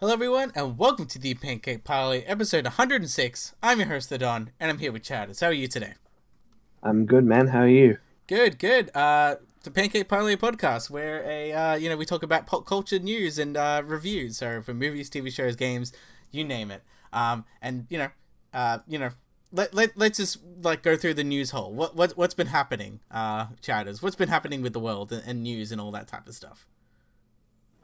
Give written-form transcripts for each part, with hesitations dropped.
Hello, everyone, and welcome to the Pancake Parlay, episode 106. I'm your host, The Don, and I'm here with Chad. How are you today? I'm good, man. How are you? Good, good. The Pancake Parlay podcast, where we talk about pop culture news and reviews, so for movies, TV shows, games, you name it. And uh, you know, let's just like go through the news hole. What's been happening, Chatters? What's been happening with the world and news and all that type of stuff?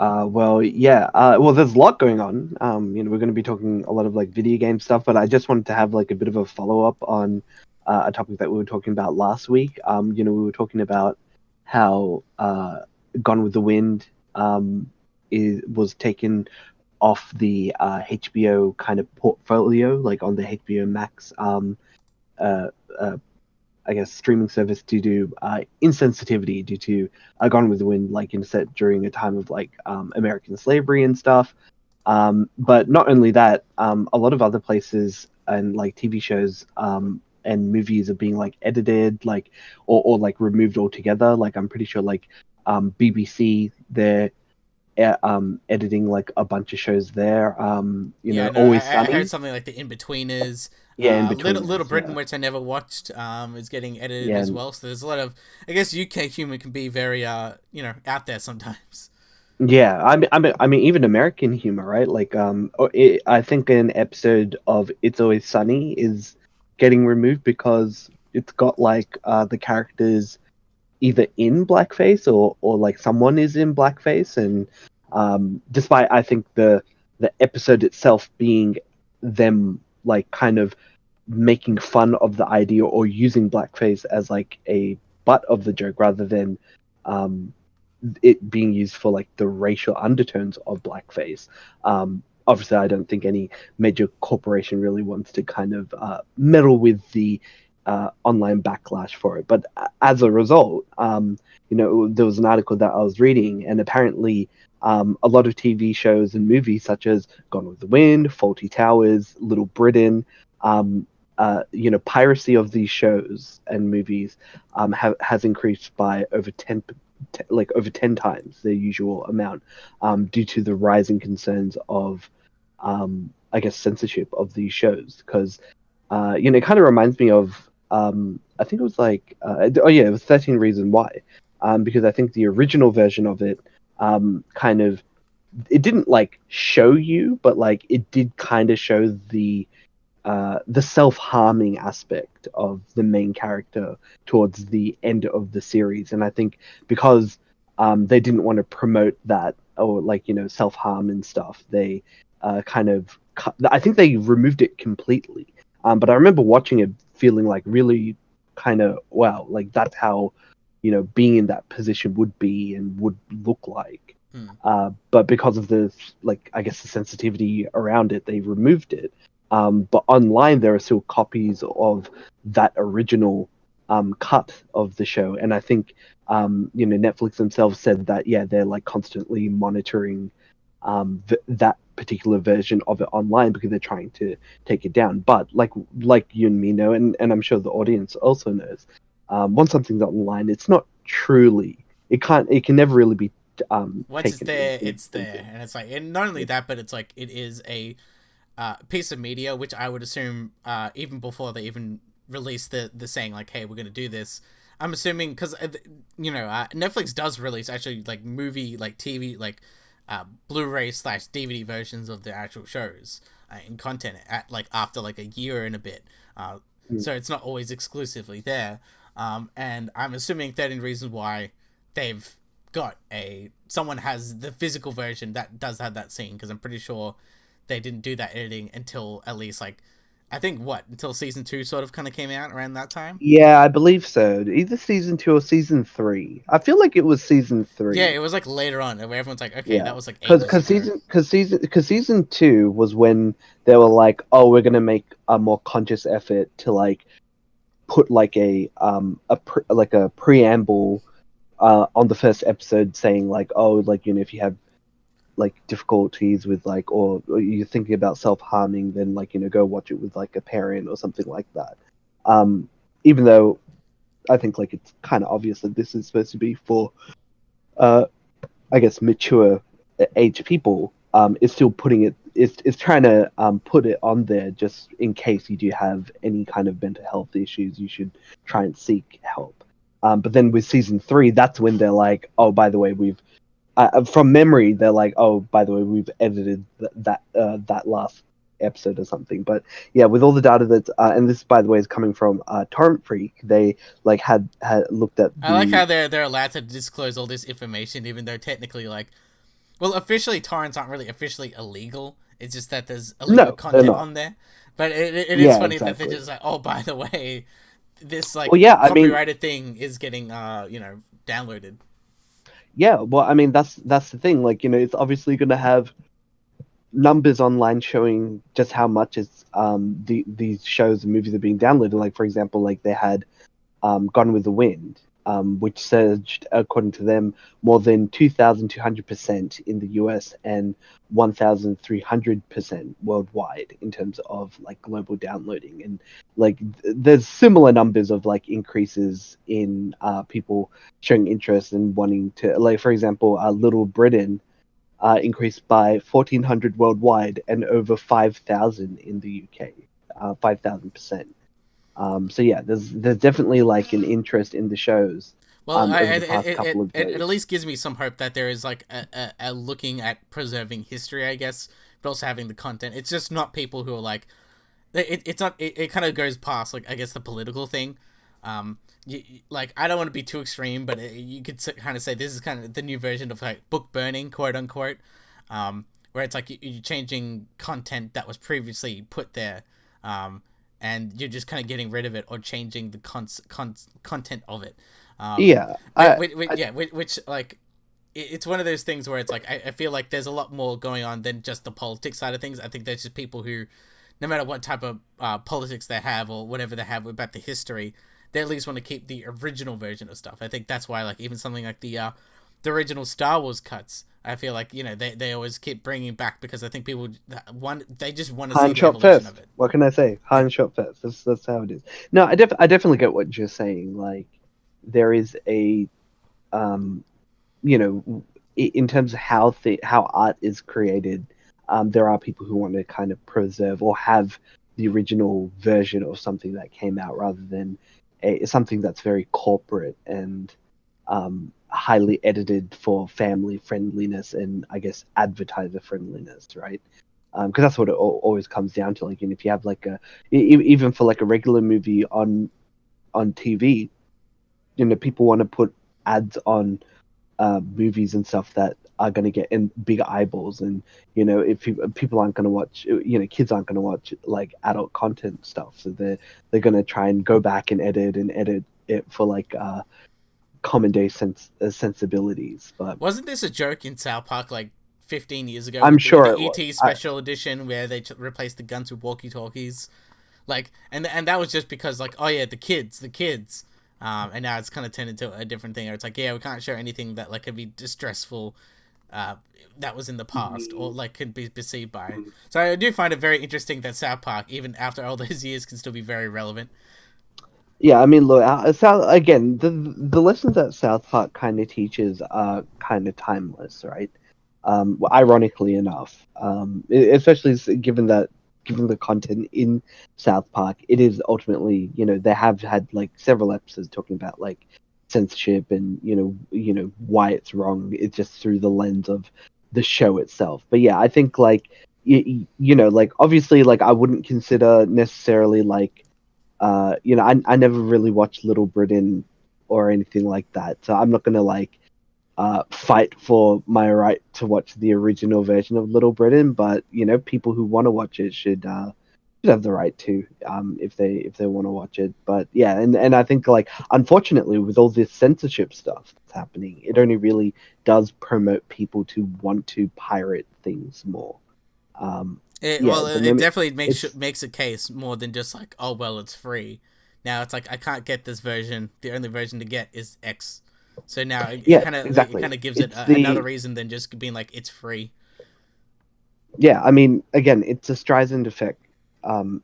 Yeah. There's a lot going on. We're going to be talking a lot of like video game stuff, but I just wanted to have like a bit of a follow up on a topic that we were talking about last week. We were talking about how Gone with the Wind was taken off the HBO kind of portfolio, like on the HBO Max uh, uh, I guess streaming service due to insensitivity due to Gone with the Wind, like in set during a time of like American slavery and stuff. But not only that, a lot of other places and like TV shows and movies are being like edited, like or like removed altogether. Like I'm pretty sure like BBC they're editing like a bunch of shows there. Yeah, no, Always I heard Sunny, something like the In-Betweeners. yeah, in Little betweeners, Britain, yeah, which I never watched, is getting edited yeah. as well. So there's a lot of, I guess UK humor can be very, out there sometimes. Yeah, I mean, even American humor, right? Like, I think an episode of It's Always Sunny is getting removed because it's got like the characters either in blackface or like someone is in blackface, and despite I think the episode itself being them like kind of making fun of the idea or using blackface as like a butt of the joke rather than um it being used for like the racial undertones of blackface. Obviously, I don't think any major corporation really wants to kind of meddle with the online backlash for it. But as a result, there was an article that I was reading, and apparently, a lot of TV shows and movies such as Gone with the Wind, Faulty Towers, Little Britain, piracy of these shows and movies has increased by over 10 times their usual amount due to the rising concerns of I guess censorship of these shows because it kind of reminds me of I think it was like it was 13 Reasons Why, because I think the original version of it kind of it didn't like show you, but like it did kind of show the self-harming aspect of the main character towards the end of the series, and I think because they didn't want to promote that or like self-harm and stuff, they kind of I think they removed it completely. But I remember watching it, feeling like really kind of wow, like that's how being in that position would be and would look like. Hmm. But because of the like, I guess the sensitivity around it, they removed it. But online, there are still copies of that original cut of the show, and I think Netflix themselves said that yeah, they're like constantly monitoring that particular version of it online because they're trying to take it down. But like you and me know, and I'm sure the audience also knows, once something's online, it's not truly it can never really be Once it's taken there, into it's there, and it's like, and not only that, but it's like it is a piece of media, which I would assume even before they even released the saying like, "Hey, we're gonna do this." I'm assuming because Netflix does release actually like movie like TV like Blu-ray slash DVD versions of the actual shows and content at like after like a year and a bit. So it's not always exclusively there. And I'm assuming 13 Reasons Why they've got a someone has the physical version that does have that scene because I'm pretty sure they didn't do that editing until at least like I think what until season two sort of kind of came out around that time. Yeah, I believe so. Either season two or season three. I feel like it was season Yeah, three. it was like later on where everyone's like, okay, Yeah, that was like because ages ago. season two was when they were like, oh, we're gonna make a more conscious effort to like put like like a preamble on the first episode saying like, oh, like if you have like difficulties with like or you're thinking about self harming, then like go watch it with like a parent or something like that. Um, Even though I think like it's kind of obvious that this is supposed to be for uh I guess mature age people. is still putting it is trying to put it on there just in case you do have any kind of mental health issues. You should try and seek help. But then with season 3, that's when they're like, oh, by the way, we've from memory, they're like, oh, by the way, we've edited that last episode or something. But yeah, with all the data that and this, by the way, is coming from Torrent Freak. They like had looked at I like how they're allowed to disclose all this information, even though technically, like, well, officially torrents aren't really officially illegal. It's just that there's illegal no, they're content not. on there. But it is Yeah, funny that they're exactly. just like, oh, by the way, this like Well, yeah, I mean, copyrighted thing is getting downloaded. yeah, well, I mean, that's the thing. Like, it's obviously going to have numbers online showing just how much it's these shows and movies are being downloaded. Like, for example, like they had Gone with the Wind, which surged, according to them, more than 2,200% in the US and 1,300% worldwide in terms of like global downloading. And like there's similar numbers of like increases in people showing interest and wanting to, like, for example, Little Britain increased by 1,400 worldwide and over 5,000 in the UK, 5,000%. So yeah, there's definitely like an interest in the shows Well, over the past couple of it at years. least gives me some hope that there is like a looking at preserving history, I guess, but also having the content. It's just not people who are like, it's not. It kind of goes past like I guess the political thing. Like I don't want to be too extreme, but you could kind of say this is kind of the new version of like book burning, quote unquote, where it's like you're changing content that was previously put there, and you're just kind of getting rid of it or changing the content of it. Yeah, Which like it's one of those things where it's like I feel like there's a lot more going on than just the politics side of things. I think there's just people who, no matter what type of politics they have or whatever they have about the history, they at least want to keep the original version of stuff. I think that's why like even something like the original Star Wars cuts, I feel like they always keep bringing back because I think people they just want to see Han the shot evolution of first. it. What can I say? Yeah. Han shot first. That's how it is. No, I definitely get what you're saying. Like there is a um in terms of how art is created, there are people who want to kind of preserve or have the original version of something that came out rather than something that's very corporate and highly edited for family friendliness and I guess advertiser friendliness, right? Because that's what it always comes down to. Like, and if you have like even for like a regular movie on TV, people want to put ads on movies and stuff that are going to get in big eyeballs, and if people aren't going to watch, kids aren't going to watch like adult content stuff, so they're going to try and go back and edit it for like common day sensibilities. But Wasn't this a joke in South Park like 15 years ago I'm with sure the it was. ET special edition where they replaced the guns with walkie talkies? Like, and that was just because like, oh yeah, the kids. And now it's kind of turned into a different thing. Where it's like, yeah, we can't show anything that like could be distressful, that was in the past or like could be perceived by. So I do find it very interesting that South Park, even after all those years, can still be very relevant. Yeah, I mean, look, again, the lessons that South Park kind of teaches are kind of timeless, right? Well, ironically enough, especially given the content in South Park, it is ultimately, they have had like several episodes talking about like censorship and why it's wrong. It's just through the lens of the show itself. But yeah, I think like like obviously like I wouldn't consider necessarily like I never really watched Little Britain or anything like that, so I'm not gonna like fight for my right to watch the original version of Little Britain. But people who want to watch it should have the right to, if they want to watch it. But yeah, and I think like unfortunately with all this censorship stuff that's happening, it only really does promote people to want to pirate things more. Yeah, the It moment definitely it's makes a case more than just like, oh well, it's free. Now it's like I can't get this version. The only version to get is X. So now yeah, it exactly. kind of gives it It's another the reason than just being like it's free. Yeah, I mean, again, it's a Streisand effect,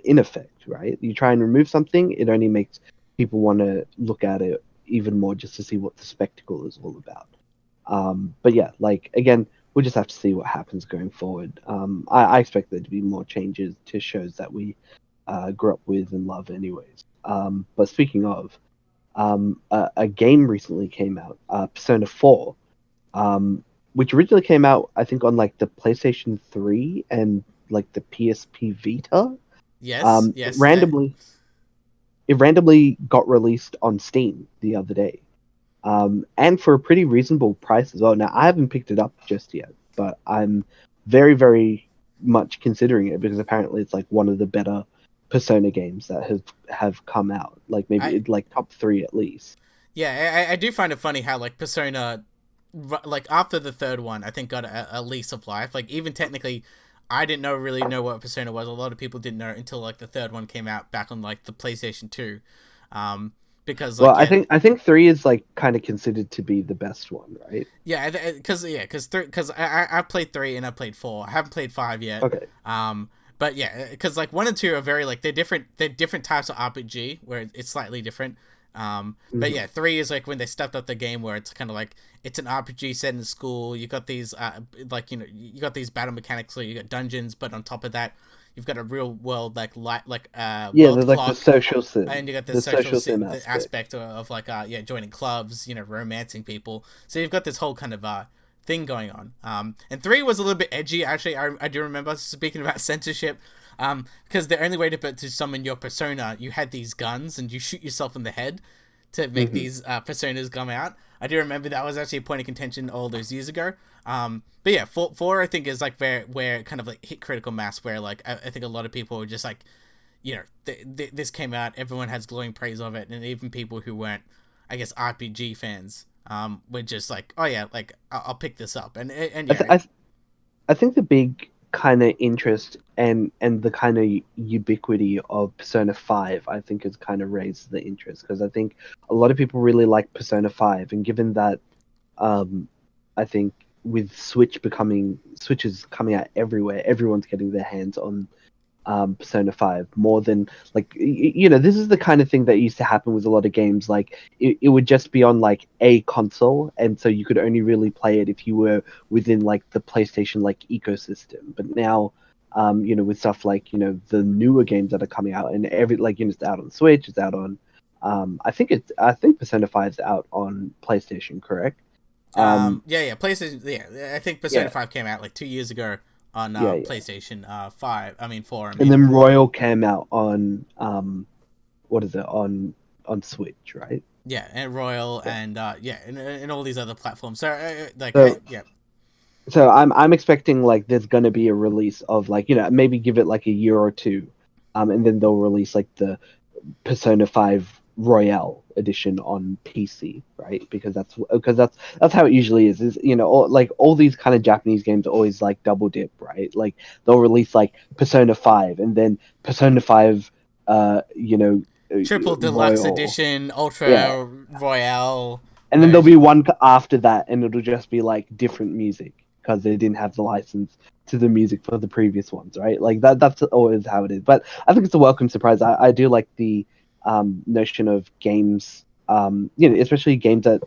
in effect, right? You try and remove something, it only makes people want to look at it even more just to see what the spectacle is all about. But yeah, like again, we'll just have to see what happens going forward. I expect there to be more changes to shows that we grew up with and love, anyways. But speaking of, a game recently came out, Persona 4, which originally came out, I think, on like the PlayStation 3 and like the PSP Vita. Yes, It yes. randomly got released on Steam the other day, and for a pretty reasonable price as well. Now, I haven't picked it up just yet, but I'm very, very much considering it because apparently it's like one of the better Persona games that have come out. Like maybe like top 3 at least. Yeah, I do find it funny how like Persona, like after the third one, I think got a lease of life. Like even technically, I didn't really know what Persona was. A lot of people didn't know until like the third one came out back on like the PlayStation 2. Because like, Well, I think 3 is like kind of considered to be the best one, right? Yeah, because I played 3 and I played 4. I haven't played 5 yet. Okay. But yeah, because like 1 and 2 are very like they're different. They're different types of RPG where it's slightly different. But yeah, 3 is like when they stepped up the game where it's kind of like it's an RPG set in school. You got these like you got these battle mechanics. So you got dungeons, but on top of that, you've got a real world like Yeah, world there's like the social sim, and you got the social sim aspect of like joining clubs, romancing people. So you've got this whole kind of thing going on. And 3 was a little bit edgy. Actually, I do remember speaking about censorship. Because the only way to summon your persona, you had these guns and you shoot yourself in the head to make these personas come out. I do remember that was actually a point of contention all those years ago. But yeah, 4 I think is like where it kind of like hit critical mass, where like I think a lot of people were just like, this came out, everyone has glowing praise of it, and even people who weren't, I guess, RPG fans, were just like, oh yeah, like I'll pick this up, and yeah. I think the big kind of interest and the kind of ubiquity of Persona 5, I think, has kind of raised the interest because I think a lot of people really like Persona 5, and given that, I think with Switches coming out everywhere, everyone's getting their hands on Persona 5 more than like this is the kind of thing that used to happen with a lot of games. Like it would just be on like a console, and so you could only really play it if you were within like the PlayStation like ecosystem. But now with stuff like the newer games that are coming out, and it's out on Switch, it's out on I think Persona 5 is out on PlayStation, correct? PlayStation. Yeah, I think Persona 5 came out like 2 years ago on PlayStation 5. I mean 4. And then Royal came out on what is it on Switch, right? Yeah, and Royal and and all these other platforms. So So I'm expecting like there's gonna be a release of like maybe give it like a year or two, and then they'll release like the Persona 5 Royale edition on PC, right? Because that's how it usually is all these kind of Japanese games are always like double dip, right? Like they'll release like Persona 5 and then Persona 5 triple deluxe Royal edition, Ultra Royale, and then there'll be one after that, and it'll just be like different music because they didn't have the license to the music for the previous ones, right? Like that's always how it is. But I think it's a welcome surprise. I do like the notion of games, especially games that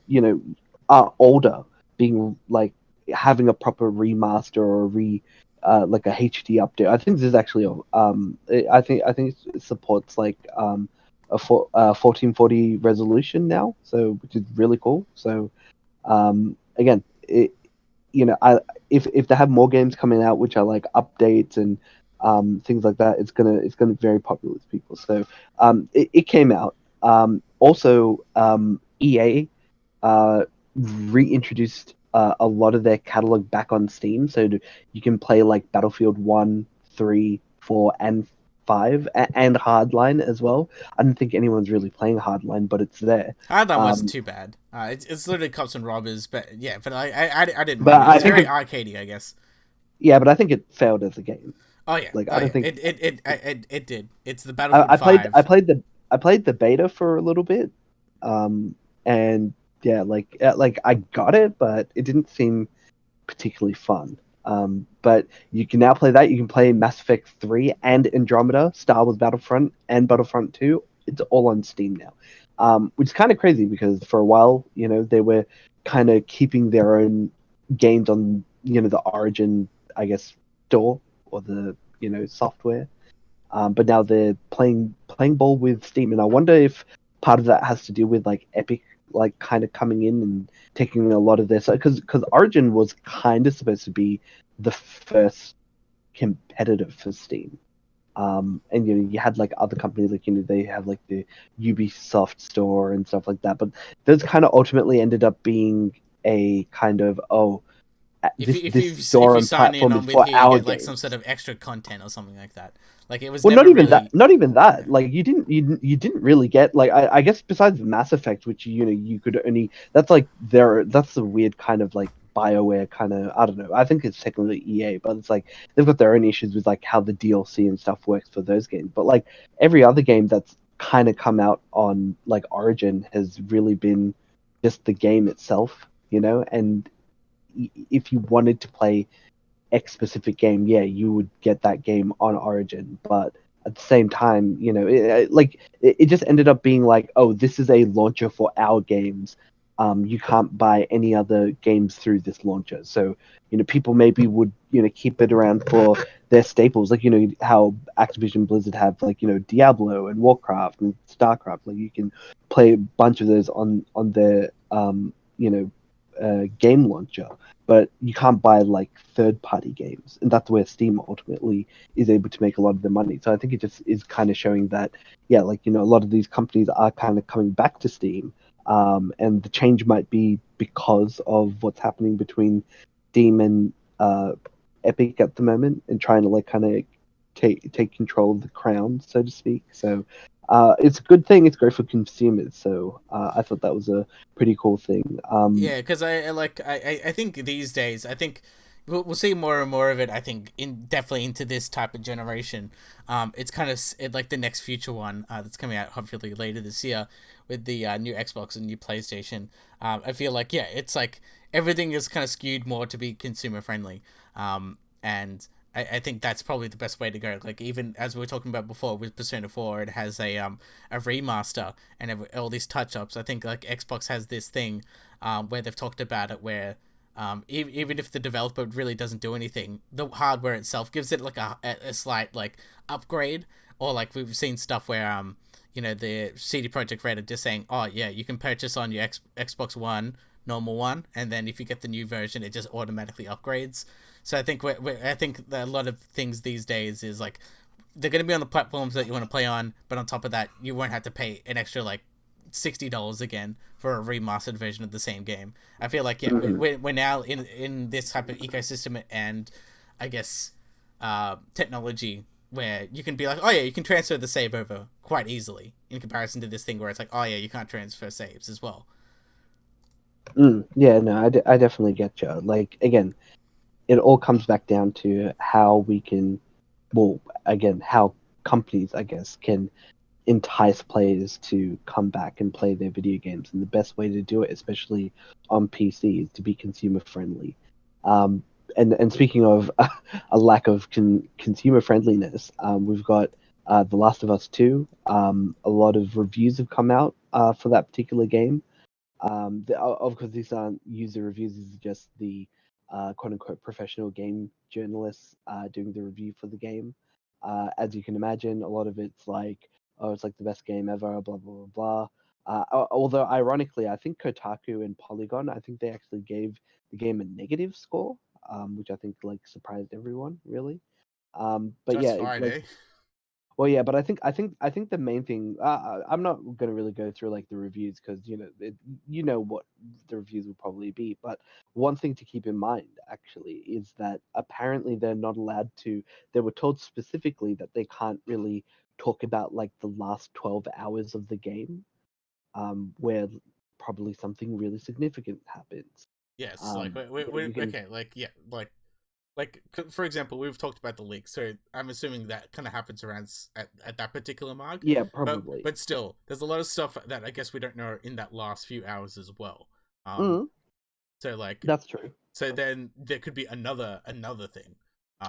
are older, being like having a proper remaster or like a HD update. I think this is actually I think it supports like a 1440 resolution now, so which is really cool. So again, if they have more games coming out which are like updates and things like that, it's gonna be very popular with people. So it came out. Also, EA reintroduced a lot of their catalog back on Steam, so you can play like Battlefield 1, 3, 4, and 5, and Hardline as well. I don't think anyone's really playing Hardline, but it's there. Hardline wasn't too bad. It's literally cops and robbers, but yeah, but I didn't But mind it. It's very arcadey, I guess. Yeah, but I think it failed as a game. Oh yeah, like I don't think it did. It's the Battlefield 5. I played the beta for a little bit, and yeah, like I got it, but it didn't seem particularly fun. But you can now play that. You can play Mass Effect 3 and Andromeda, Star Wars Battlefront, and Battlefront 2. It's all on Steam now, which is kind of crazy because for a while, they were kind of keeping their own games on the Origin, I guess, store or the software. But now they're playing ball with Steam, and I wonder if part of that has to do with like Epic, like kind of coming in and taking a lot of their, because Origin was kind of supposed to be the first competitor for Steam. And you had like other companies, like they have like the Ubisoft store and stuff like that, but those kind of ultimately ended up being a kind of, If this you this if store you and sign in platform on is with for here, you our get like some sort games. of extra content or something like that. Like it was Well, never really. not even that. Yeah. Like you didn't really get, like, I guess besides Mass Effect, which you could only, that's like that's the weird kind of like BioWare kind of, I don't know. I think it's technically EA, but it's like they've got their own issues with like how the DLC and stuff works for those games. But like every other game that's kind of come out on like Origin has really been just the game itself, and if you wanted to play X specific game, yeah, you would get that game on Origin. But at the same time, it just ended up being like, oh, this is a launcher for our games. You can't buy any other games through this launcher. So, people maybe would, keep it around for their staples, like, how Activision Blizzard have, like, Diablo and Warcraft and StarCraft. Like, you can play a bunch of those on their, game launcher, but you can't buy like third party games, and that's where Steam ultimately is able to make a lot of the money. So I think it just is kind of showing that, yeah, like, a lot of these companies are kind of coming back to Steam, and the change might be because of what's happening between Steam and Epic at the moment, and trying to like kind of take control of the crown, so to speak. So it's a good thing. It's great for consumers. So I thought that was a pretty cool thing. Yeah, because I think these days I think we'll see more and more of it. I think in definitely into this type of generation. It's kind of like the next future one that's coming out hopefully later this year with the new Xbox and new PlayStation. I feel like yeah, it's like everything is kind of skewed more to be consumer friendly. And I think that's probably the best way to go. Like even as we were talking about before with Persona 4, it has a remaster and all these touch ups. I think like Xbox has this thing where they've talked about it where even if the developer really doesn't do anything, the hardware itself gives it like a slight like upgrade. Or like we've seen stuff where the CD Projekt Red are just saying, oh yeah, you can purchase on your Xbox One normal one, and then if you get the new version, it just automatically upgrades. So I think I think that a lot of things these days is like they're going to be on the platforms that you want to play on, but on top of that, you won't have to pay an extra like $60 again for a remastered version of the same game. I feel like yeah, Mhm. we're now in this type of ecosystem and I guess technology where you can be like, oh yeah, you can transfer the save over quite easily in comparison to this thing where it's like, oh yeah, you can't transfer saves as well. Yeah, no, I definitely get you. Like, again, it all comes back down to how we can, well, again, how companies, I guess, can entice players to come back and play their video games. And the best way to do it, especially on PC, is to be consumer friendly. Um, and speaking of a lack of consumer friendliness, we've got The Last of Us 2. A lot of reviews have come out for that particular game. Of course, these aren't user reviews. This is just the quote unquote professional game journalists doing the review for the game. As you can imagine, a lot of it's like, oh, it's like the best game ever, blah, blah, blah, blah. Although, ironically, I think Kotaku and Polygon, I think they actually gave the game a negative score, which I think like surprised everyone, really. But Just yeah, fine, like, eh? well, yeah, but I think the main thing. I'm not gonna really go through like the reviews because you know what the reviews will probably be. But one thing to keep in mind actually is that apparently they're not allowed to. They were told specifically that they can't really talk about like the last 12 hours of the game, where probably something really significant happens. Yes, like You can. okay, like yeah, like for example, we've talked about the leak, so I'm assuming that kind of happens around at that particular mark. Yeah, But probably. still, there's a lot of stuff that I guess we don't know in that last few hours as well. Um, Mm, so like, that's true. so then there could be another thing.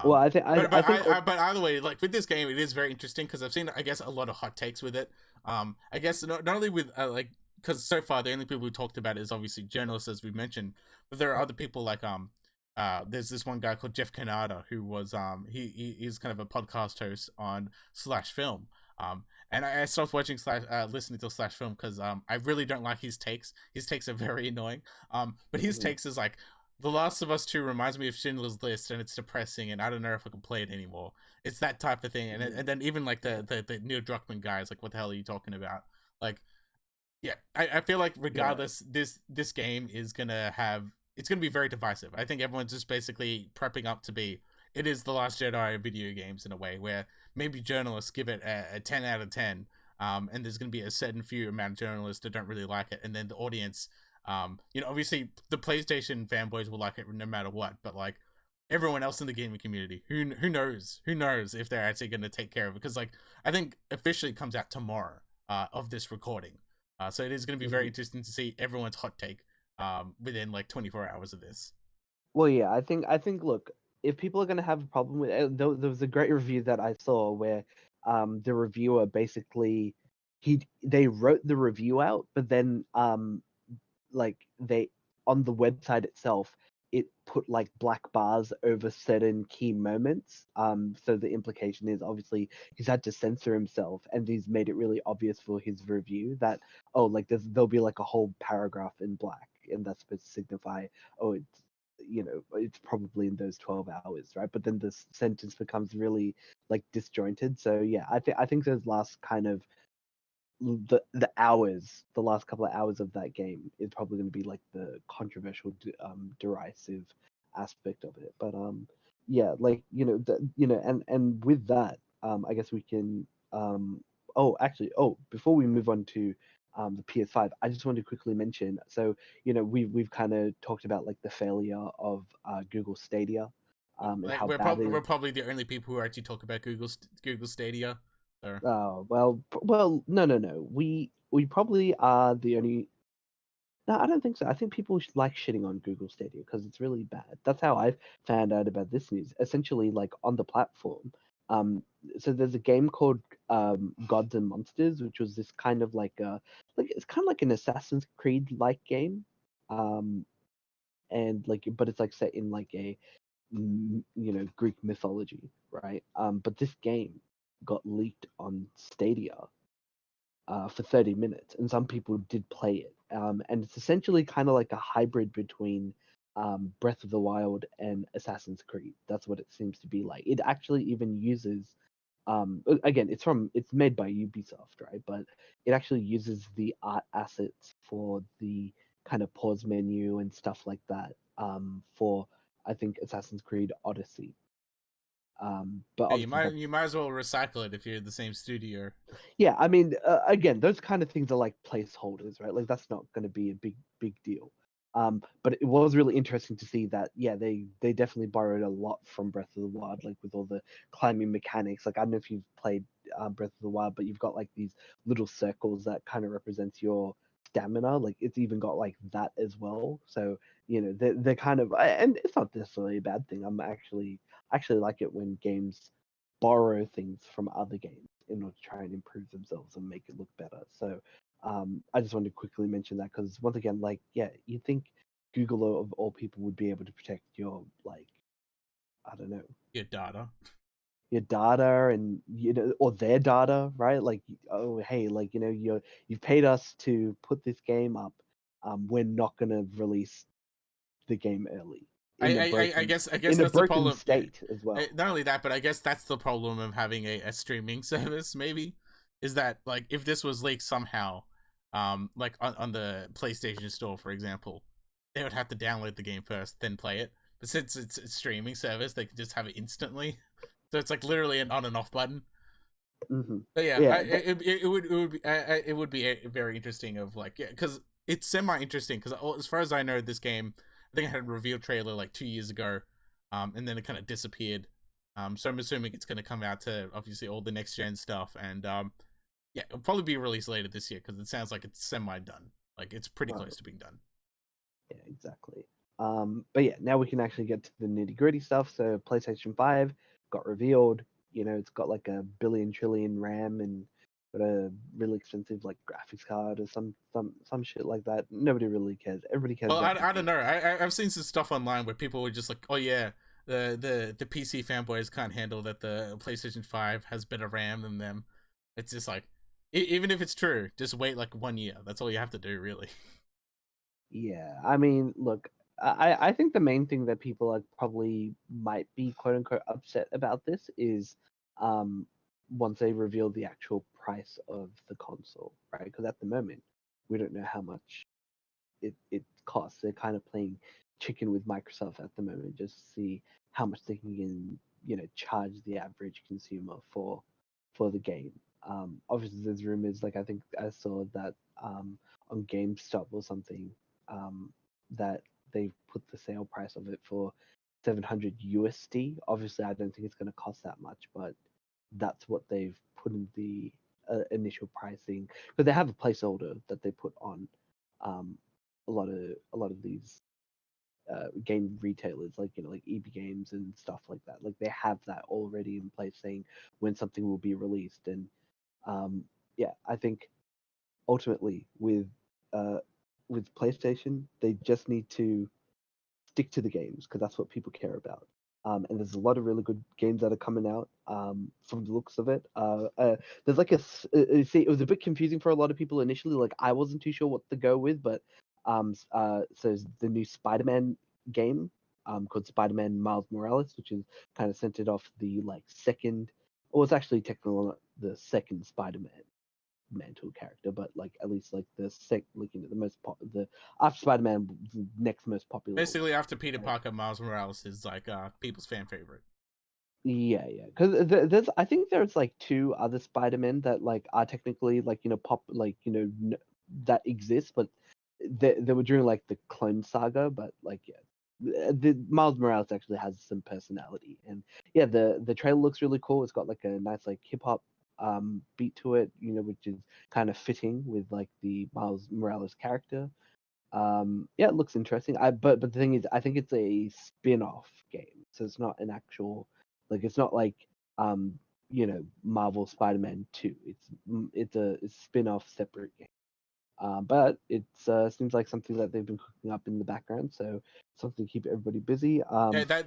Well, Um, I think I, I think but either way, like with this game, it is very interesting because I've seen I guess a lot of hot takes with it. I guess not only with like because so far the only people who talked about it is obviously journalists as we mentioned, but there are other people like there's this one guy called Jeff Canada who was he's kind of a podcast host on Slash Film. And I stopped watching Slash listening to Slash Film because I really don't like his takes. His takes are very annoying. But his Mhm. takes is like The Last of Us 2 reminds me of Schindler's List, and it's depressing, and I don't know if I can play it anymore. It's that type of thing. And then even like the Neil Druckmann guys, like, what the hell are you talking about? Like, yeah, I feel like Yeah. regardless, this game is gonna have it's gonna be very divisive. I think everyone's just basically prepping up to be. It is the Last Jedi of video games in a way, where maybe journalists give it a 10 out of 10, and there's gonna be a certain few amount of journalists that don't really like it, and then the audience, obviously the PlayStation fanboys will like it no matter what, but like everyone else in the gaming community, who knows if they're actually gonna take care of it, because like I think officially it comes out tomorrow of this recording. So it is going to be very Mhm. interesting to see everyone's hot take within like 24 hours of this. Well, yeah, I think look, if people are going to have a problem with it, there was a great review that I saw where the reviewer basically they wrote the review out, but then like they on the website itself it put like black bars over certain key moments, so the implication is obviously he's had to censor himself and he's made it really obvious for his review that, oh, like there'll be like a whole paragraph in black and that's supposed to signify, oh, it's probably in those 12 hours, right? But then the sentence becomes really like disjointed. So yeah, I think those last kind of the hours, the last couple of hours of that game is probably going to be like the controversial, derisive aspect of it. But yeah, like and with that, I guess we can oh, actually, before we move on to the PS5, I just wanted to quickly mention. So we've kind of talked about like the failure of Google Stadia, and Like how bad it we're is. probably the only people who actually talk about Google Stadia. So Oh well, no, no, no. We probably are the only. No, I don't think so. I think people like shitting on Google Stadia because it's really bad. That's how I found out about this news. Essentially, like on the platform, um, so there's a game called Gods and Monsters, which was this kind of like it's kind of like an Assassin's Creed like game, um, and like but it's like set in like a Greek mythology, right? But this game got leaked on Stadia for 30 minutes, and some people did play it. And it's essentially kind of like a hybrid between Breath of the Wild and Assassin's Creed. That's what it seems to be like. It actually even uses, again, it's made by Ubisoft, right? But it actually uses the art assets for the kind of pause menu and stuff like that, for I think Assassin's Creed Odyssey. But hey, obviously that's you might as well recycle it if you're the same studio. yeah, I mean, again, those kind of things are like placeholders, right? Like that's not going to be a big deal. But it was really interesting to see that, yeah, they definitely borrowed a lot from Breath of the Wild, like with all the climbing mechanics. Like I don't know if you've played Breath of the Wild, but you've got like these little circles that kind of represents your stamina. Like it's even got like that as well. So they're kind of, and it's not necessarily a bad thing. I actually like it when games borrow things from other games in order to try and improve themselves and make it look better. So I just wanted to quickly mention that because once again, like, yeah, you think Google of all people would be able to protect your, like, I don't know, Your data. your data and or their data, right? Like, oh hey, like you've paid us to put this game up. We're not gonna release the game early in a broken I guess that's the problem. Yeah, state as well. not only that, but I guess that's the problem of having a streaming service. Maybe is that like if this was leaked somehow, like on the PlayStation Store, for example, they would have to download the game first, then play it. But since it's a streaming service, they could just have it instantly. So it's like literally an on and off button. Hmm. But yeah, Yeah, that, it would be very interesting of like, yeah, because it's semi interesting because as far as I know, this game I think I had a reveal trailer like 2 years ago, and then it kind of disappeared. So I'm assuming it's going to come out to obviously all the next gen stuff, and yeah, it'll probably be released later this year because it sounds like it's semi done, like it's pretty well, close to being done. yeah, exactly. But yeah, now we can actually get to the nitty gritty stuff. So PlayStation 5 got revealed. It's got like a billion trillion RAM and got a really expensive like graphics card or some shit like that. Nobody really cares. Everybody cares Well, about the I don't game. know. I've seen some stuff online where people were just like, oh yeah, the PC fanboys can't handle that the PlayStation 5 has better RAM than them. It's just like, even if it's true, just wait like 1 year. That's all you have to do, really. Yeah, I mean, look, I think the main thing that people like probably might be quote unquote upset about this is um once they reveal the actual price of the console, right? Because at the moment we don't know how much it costs. They're kind of playing chicken with Microsoft at the moment, just to see how much they can charge the average consumer for the game. Obviously, there's rumors like I think I saw that on GameStop or something that they've put the sale price of it for 700 USD. Obviously, I don't think it's going to cost that much, but that's what they've put in the initial pricing because they have a placeholder that they put on um, a lot of these game retailers like like EB Games and stuff like that. Like they have that already in place saying when something will be released. And yeah, I think ultimately uh, with PlayStation, they just need to stick to the games because that's what people care about. And there's a lot of really good games that are coming out from the looks of it. There's like see, it was a bit confusing for a lot of people initially. Like I wasn't too sure what to go with, but so the new Spider-Man game called Spider-Man Miles Morales, which is kind of centered off the like second, or it's actually technically not the second Spider-Man mantle character, but like at least like the most the after Spider-Man, the next most popular one. Basically, after Peter Right. Parker, Miles Morales is like people's fan favorite. Yeah, yeah. Because there's, I think there's like two other Spider-Men that like are technically like pop like that exist, but they were during like the Clone Saga, but like yeah, the Miles Morales actually has some personality, and yeah, the trailer looks really cool. It's got like a nice like hip hop beat to it, which is kind of fitting with like the Miles Morales character. Yeah, it looks interesting. But the thing is, I think it's a spin-off game, so it's not an actual like it's not like Marvel Spider-Man 2. It's a spin-off separate game. But it seems like something that they've been cooking up in the background, so something to keep everybody busy. Yeah,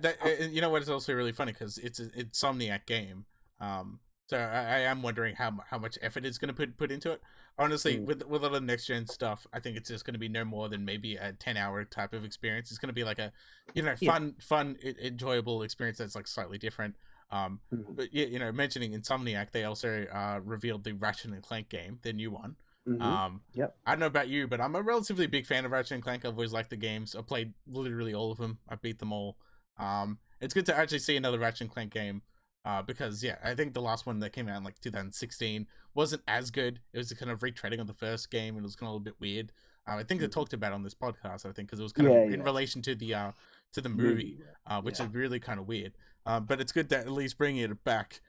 you know what is also really funny because it's an Insomniac game. So I am wondering how much effort it's going to put into it. Honestly, Mm, with all the next gen stuff, I think it's just going to be no more than maybe a 10-hour type of experience. It's going to be like a yeah. fun, enjoyable experience that's like slightly different. Hmm. But yeah, mentioning Insomniac, they also revealed the Ratchet and Clank game, the new one. Hmm. Um, Yep. I don't know about you, but I'm a relatively big fan of Ratchet and Clank. I've always liked the games. I played literally all of them. I beat them all. It's good to actually see another Ratchet and Clank game. Because yeah, I think the last one that came out in like 2016 wasn't as good. It was kind of retreading on the first game, and it was kind of a little bit weird. I think they Hmm. talked about it on this podcast. I think because it was kind Yeah, of in yeah. relation to the movie, Movie. Yeah. which Yeah. is really kind of weird. But it's good that at least bringing it back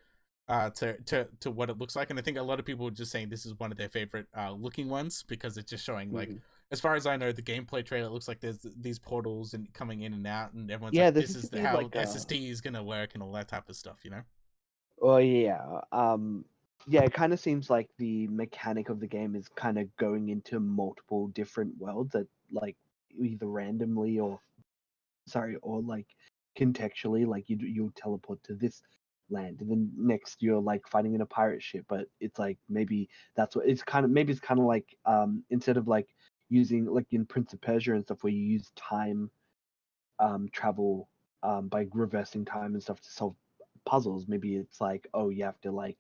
to what it looks like. And I think a lot of people are just saying this is one of their favorite looking ones because it's just showing like, Hmm. as far as I know, the gameplay trailer looks like there's these portals and coming in and out, and everyone's Yeah, like, there this seems to is be how like SSD is gonna work and all that type of stuff, oh yeah. Yeah, it kind of seems like the mechanic of the game is kind of going into multiple different worlds that like either randomly or sorry, or like contextually, like you teleport to this land, and then next you're like fighting in a pirate ship, but it's like maybe that's what it's kind of maybe it's kind of like instead of like using like in Prince of Persia and stuff where you use time travel by reversing time and stuff to solve puzzles. Maybe it's like oh you have to like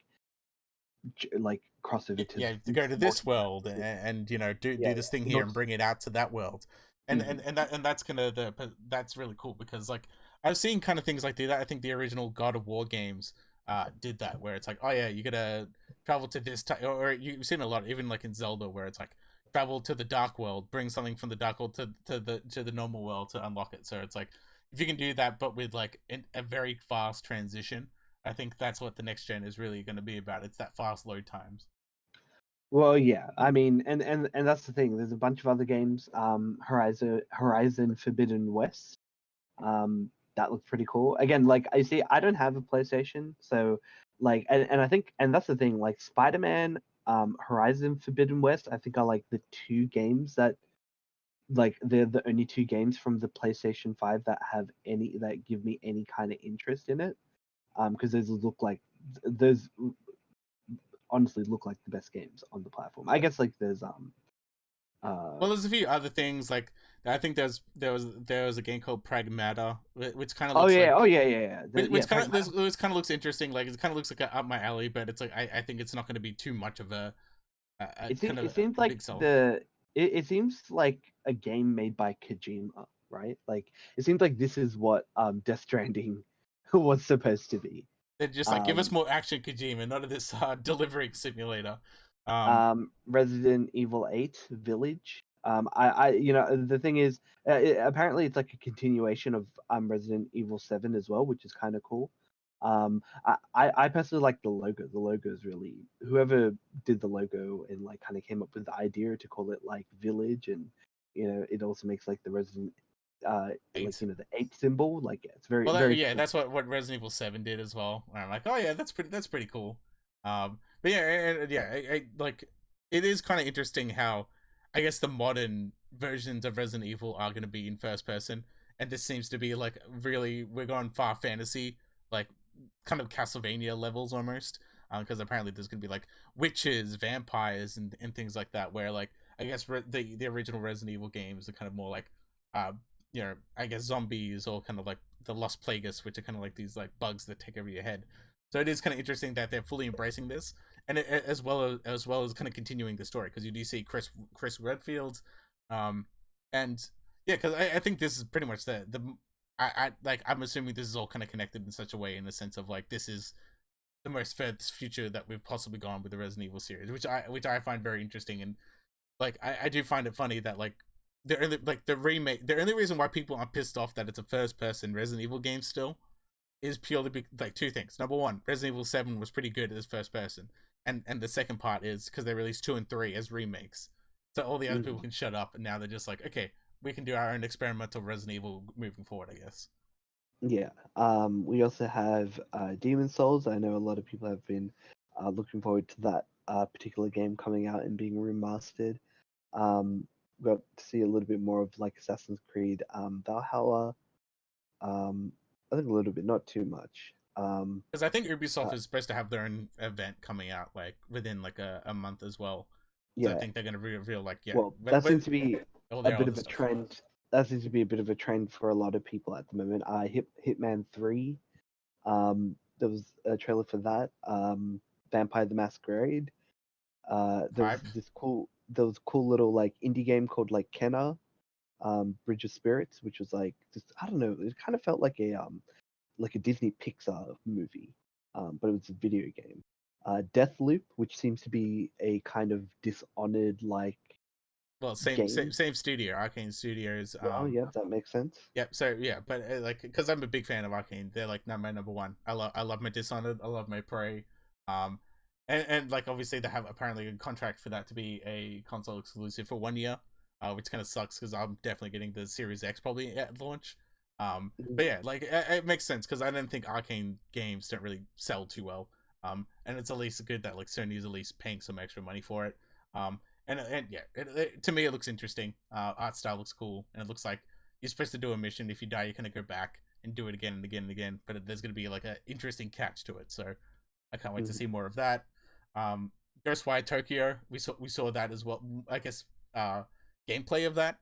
cross over to Yeah, to go to this multiple world worlds. and Yeah, do this yeah. thing In here order and to, bring it out to that world, mhm. and that's kind of that's really cool because like I've seen kind of things like that. I think the original God of War games did that where it's like oh yeah you gotta travel to this or you've seen a lot even like in Zelda where it's like travel to the dark world, bring something from the dark world to the normal world to unlock it. So it's like if you can do that but with like a very fast transition, I think that's what the next gen is really going to be about. It's that fast load times. Well, yeah. I mean, and that's the thing. There's a bunch of other games. Horizon Forbidden West. That looks pretty cool. Again, like I don't have a PlayStation, so like, and I think, and that's the thing. Like Spider Man. Horizon Forbidden West, I think, are like the two games that like they're the only two games from the PlayStation 5 that have any that give me any kind of interest in it. Because those honestly look like the best games on the platform. I guess like there's Well, there's a few other things like I think there was a game called Pragmata, which kind of looks like which kind of this kind of looks interesting. Like it kind of looks like up my alley, but it's like I think it's not going to be too much of a kind of it seems a like big sell. it seems like a game made by Kojima, right? Like it seems like this is what Death Stranding was supposed to be. They're just like give us more action, Kojima, none of this delivering simulator. Resident Evil 8 Village. The thing is, apparently it's like a continuation of Resident Evil 7 as well, which is kind of cool. I personally like the logo. The logo is really whoever did the logo and like kind of came up with the idea to call it like Village, and it also makes like the Resident like the 8 symbol. Like it's very very yeah, cool. that's what Resident Evil 7 did as well. Where I'm like, oh yeah, that's pretty cool. But yeah, I like it is kind of interesting how I guess the modern versions of Resident Evil are going to be in first person, and this seems to be like really we're going far fantasy, like kind of Castlevania levels almost. Because apparently there's going to be like witches, vampires, and things like that. Where like I guess the original Resident Evil games are kind of more like I guess zombies or kind of like the Lost Plagueis, which are kind of like these like bugs that take over your head. So it is kind of interesting that they're fully embracing this, and as well as kind of continuing the story because you do see Chris Redfield, and yeah, because I think this is pretty much I'm assuming this is all kind of connected in such a way in the sense of like this is the most furthest future that we've possibly gone with the Resident Evil series, which I find very interesting, and like I do find it funny that like the only reason why people are pissed off that it's a first person Resident Evil game still is purely like two things. Number one, Resident Evil 7 was pretty good as first person, and the second part is because they released 2 and 3 as remakes, so all the other people can shut up, and now they're just like, okay, we can do our own experimental Resident Evil moving forward, I guess. Yeah. We also have Demon Souls. I know a lot of people have been looking forward to that particular game coming out and being remastered. We got to see a little bit more of like Assassin's Creed Valhalla. I think a little bit, not too much. Because I think Ubisoft is supposed to have their own event coming out like within like a month as well. So I think they're going to reveal like Well, that seems to be a bit of a trend. That seems to be a bit of a trend for a lot of people at the moment. Hitman 3. There was a trailer for that. Vampire the Masquerade. There was a cool little like indie game called like Kenna, Bridge of Spirits, which was like just I don't know. It kind of felt like a Disney Pixar movie, but it was a video game. Deathloop, which seems to be a kind of Dishonored like. Well, same studio, Arcane Studios. Yeah, that makes sense. Yeah, so yeah, but like because I'm a big fan of Arcane, they're like my number one. I love my Dishonored, I love my Prey, and like obviously they have apparently a contract for that to be a console exclusive for 1 year, which kind of sucks because I'm definitely getting the Series X probably at launch. But yeah, like it makes sense because I don't think Arcane games don't really sell too well. And it's at least good that like Sony's at least paying some extra money for it. And yeah, to me it looks interesting. Art style looks cool, and it looks like you're supposed to do a mission. If you die, you're gonna go back and do it again and again and again. But there's gonna be like an interesting catch to it. So I can't wait to see more of that. Ghostwire Tokyo, we saw that as well. I guess gameplay of that.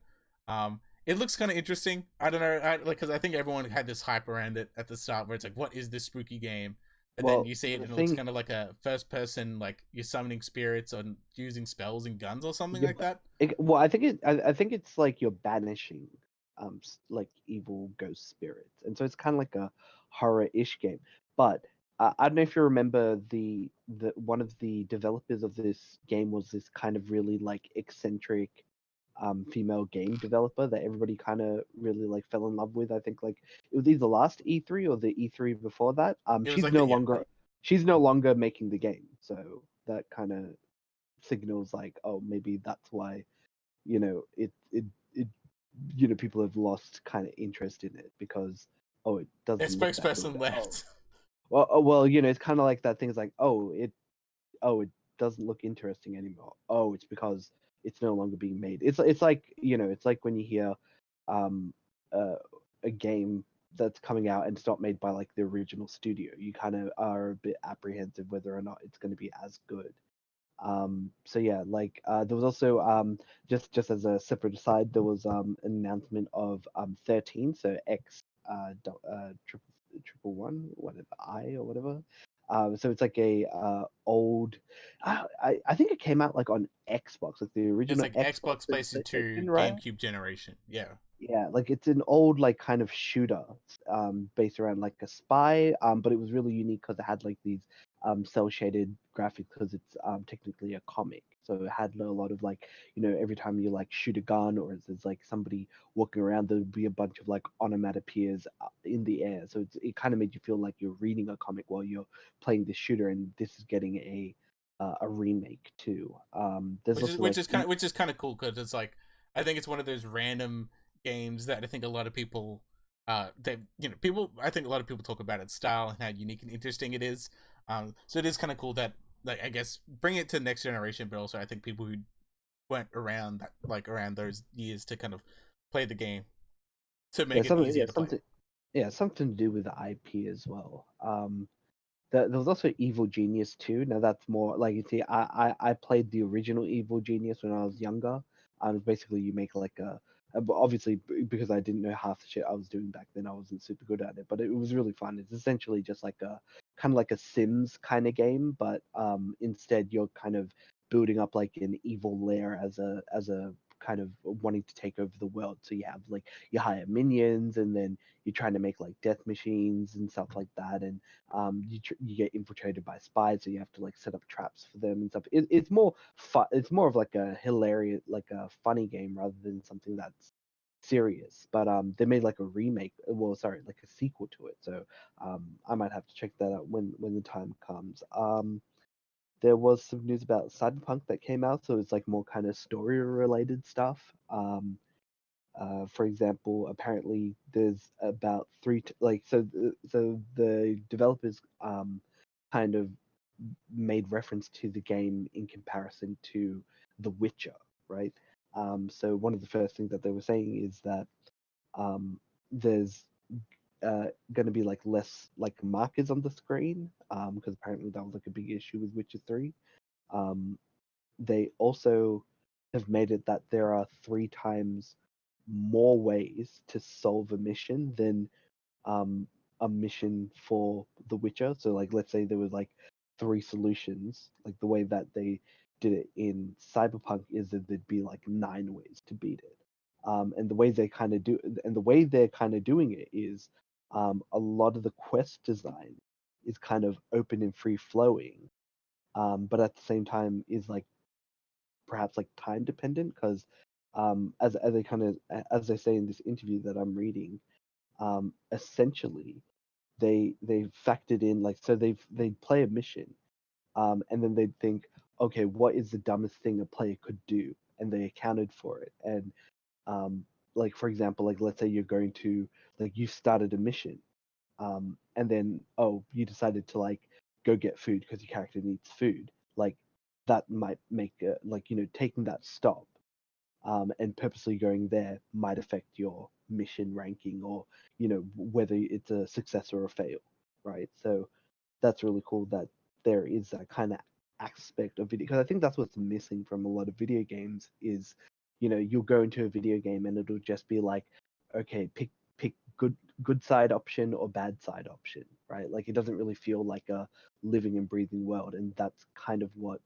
It looks kind of interesting. I don't know, because I think everyone had this hype around it at the start, where it's like, what is this spooky game? And then you see it, and it looks kind of like a first-person, like you're summoning spirits and using spells and guns or something like that. I think it's like you're banishing, like evil ghost spirits, and so it's kind of like a horror-ish game. But I don't know if you remember the one of the developers of this game was this kind of really like eccentric female game developer that everybody kind of really like fell in love with. I think like it was either last E3 or the E3 before that. She's no longer making the game, so that kind of signals like, oh, maybe that's why it people have lost kind of interest in it because it doesn't. Their spokesperson left. Well, it's kind of like that thing is like, it doesn't look interesting anymore. Oh, it's because it's no longer being made. It's like, it's like when you hear um a game that's coming out and it's not made by like the original studio. You kind of are a bit apprehensive whether or not it's going to be as good. So yeah, like there was also just as a separate aside, there was an announcement of 13, so X triple one, whatever, I or whatever. So it's like a old. I think it came out like on Xbox, like the It's original like Xbox Xbox, and PlayStation 2, PlayStation, right? GameCube generation. Yeah. Yeah, like it's an old like kind of shooter, based around like a spy, but it was really unique because it had like these cell shaded graphics because it's technically a comic. So it had a lot of like, every time you like shoot a gun or there's like somebody walking around, there'd be a bunch of like onomatopoeias in the air. So it kind of made you feel like you're reading a comic while you're playing this shooter, and this is getting a remake too. There's which is also which like is kind of which is kind of cool because it's like I think it's one of those random games that I think a lot of people they people I think a lot of people talk about its style and how unique and interesting it is. So it is kind of cool that like I guess bring it to the next generation, but also I think people who went around that like around those years to kind of play the game to yeah, make it something easier yeah, to play. something yeah, something to do with the IP as well. There was also Evil Genius too. Now that's more like, you see, I played the original Evil Genius when I was younger. Basically you make like but obviously because I didn't know half the shit I was doing back then, I wasn't super good at it. But it was really fun. It's essentially just like a kind of like a Sims kind of game, but instead you're kind of building up like an evil lair as a kind of wanting to take over the world. So you have like you hire minions, and then you're trying to make like death machines and stuff like that, and you get infiltrated by spies, so you have to like set up traps for them and stuff. It's more fun. It's more of like a hilarious, like a funny game rather than something that's serious. But they made like a remake. Well, sorry, like a sequel to it. So I might have to check that out when the time comes. There was some news about Cyberpunk that came out, so it's like more kind of story related stuff. For example, apparently there's about so the developers kind of made reference to the game in comparison to The Witcher, right? So one of the first things that they were saying is that there's going to be like less like markers on the screen, because apparently that was like a big issue with Witcher 3. Um, they also have made it that there are 3 times more ways to solve a mission than um, a mission for The Witcher. So, like, let's say there was like 3 solutions. Like the way that they did it in Cyberpunk is that there'd be like 9 ways to beat it. And the way they kind of do, and the way they're kind of doing it is, a lot of the quest design is kind of open and free flowing, but at the same time is like perhaps like time dependent because as they kind of as they say in this interview that I'm reading, essentially they factored in like, so they play a mission, and then they'd think, okay, what is the dumbest thing a player could do, and they accounted for it. And like for example, like let's say you're going to, like, you started a mission, and then, oh, you decided to like go get food because your character needs food. Like that might make like, taking that stop, and purposely going there might affect your mission ranking, or whether it's a success or a fail, right? So that's really cool that there is that kind of aspect of video, because I think that's what's missing from a lot of video games is, you'll go into a video game and it'll just be like, okay, pick good side option or bad side option, right? Like it doesn't really feel like a living and breathing world, and that's kind of what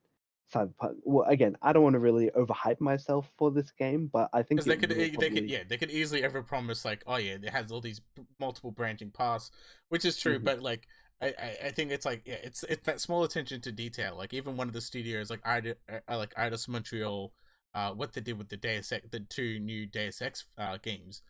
Cyberpunk. Well, again, I don't want to really overhype myself for this game, but I think Because it they could, will they could, probably. yeah, they could easily ever promise like, oh yeah, it has all these multiple branching paths, which is true. Mhm. But like, I think it's like, yeah, it's that small attention to detail. Like even one of the studios, like Eidos Montreal, what they did with the Deus Ex, the 2 new Deus Ex games,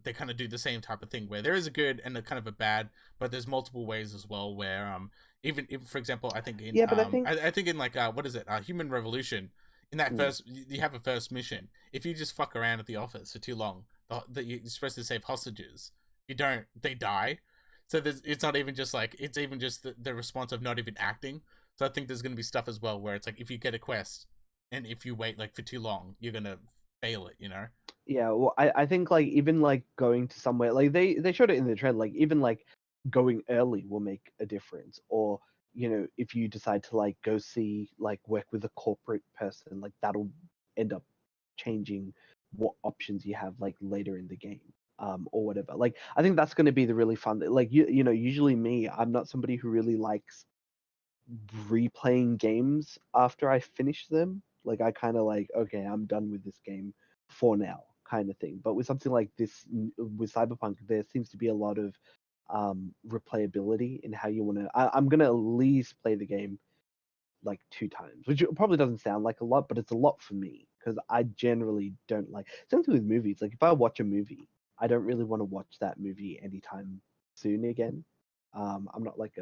they kind of do the same type of thing where there is a good and a kind of a bad, but there's multiple ways as well. Where even for example, I think in Yeah, but I think. I think in like what is it, Human Revolution, in that Mm. first, you have a first mission. If you just fuck around at the office for too long, that you're supposed to save hostages, you don't, they die. So it's not even just like, it's even just the response of not even acting. So I think there's going to be stuff as well where it's like if you get a quest and if you wait like for too long, you're going to fail it, you know? Yeah, well, I think like even like going to somewhere like they showed it in the trailer, like even like going early will make a difference. Or if you decide to like go see like work with a corporate person, like that'll end up changing what options you have like later in the game, or whatever. Like I think that's going to be the really fun. Like usually me, I'm not somebody who really likes replaying games after I finish them. Like I kind of like, okay, I'm done with this game for now, kind of thing. But with something like this, with Cyberpunk, there seems to be a lot of replayability in how you want to. I'm gonna at least play the game like 2 times, which probably doesn't sound like a lot, but it's a lot for me because I generally don't like. Same thing with movies. Like if I watch a movie, I don't really want to watch that movie anytime soon again. I'm not like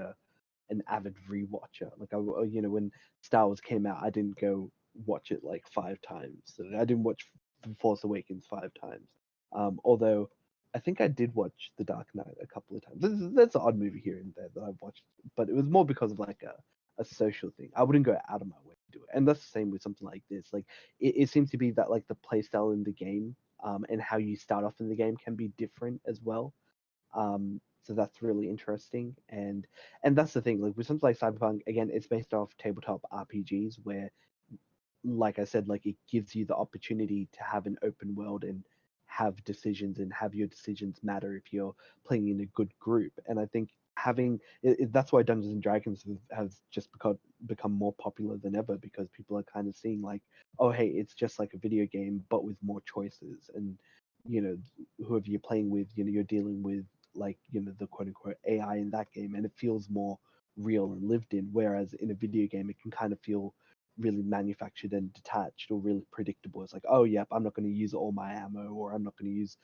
an avid rewatcher. Like when Star Wars came out, I didn't go watch it like 5 times. So I didn't watch The Force Awakens 5 times. Although I think I did watch The Dark Knight a couple of times. That's an odd movie here and there that I've watched, but it was more because of like a social thing. I wouldn't go out of my way to do it, and that's the same with something like this. Like it seems to be that like the play style in the game, and how you start off in the game can be different as well. So that's really interesting, and that's the thing. Like with something like Cyberpunk, again, it's based off tabletop RPGs, where, like I said, like it gives you the opportunity to have an open world and have decisions and have your decisions matter if you're playing in a good group. And I think that's why Dungeons and Dragons has just become more popular than ever, because people are kind of seeing like, oh hey, it's just like a video game but with more choices. And whoever you're playing with, you're dealing with like the quote unquote AI in that game, and it feels more real and lived in. Whereas in a video game, it can kind of feel really manufactured and detached or really predictable. It's like, oh yep, I'm not going to use all my ammo, or I'm not going to use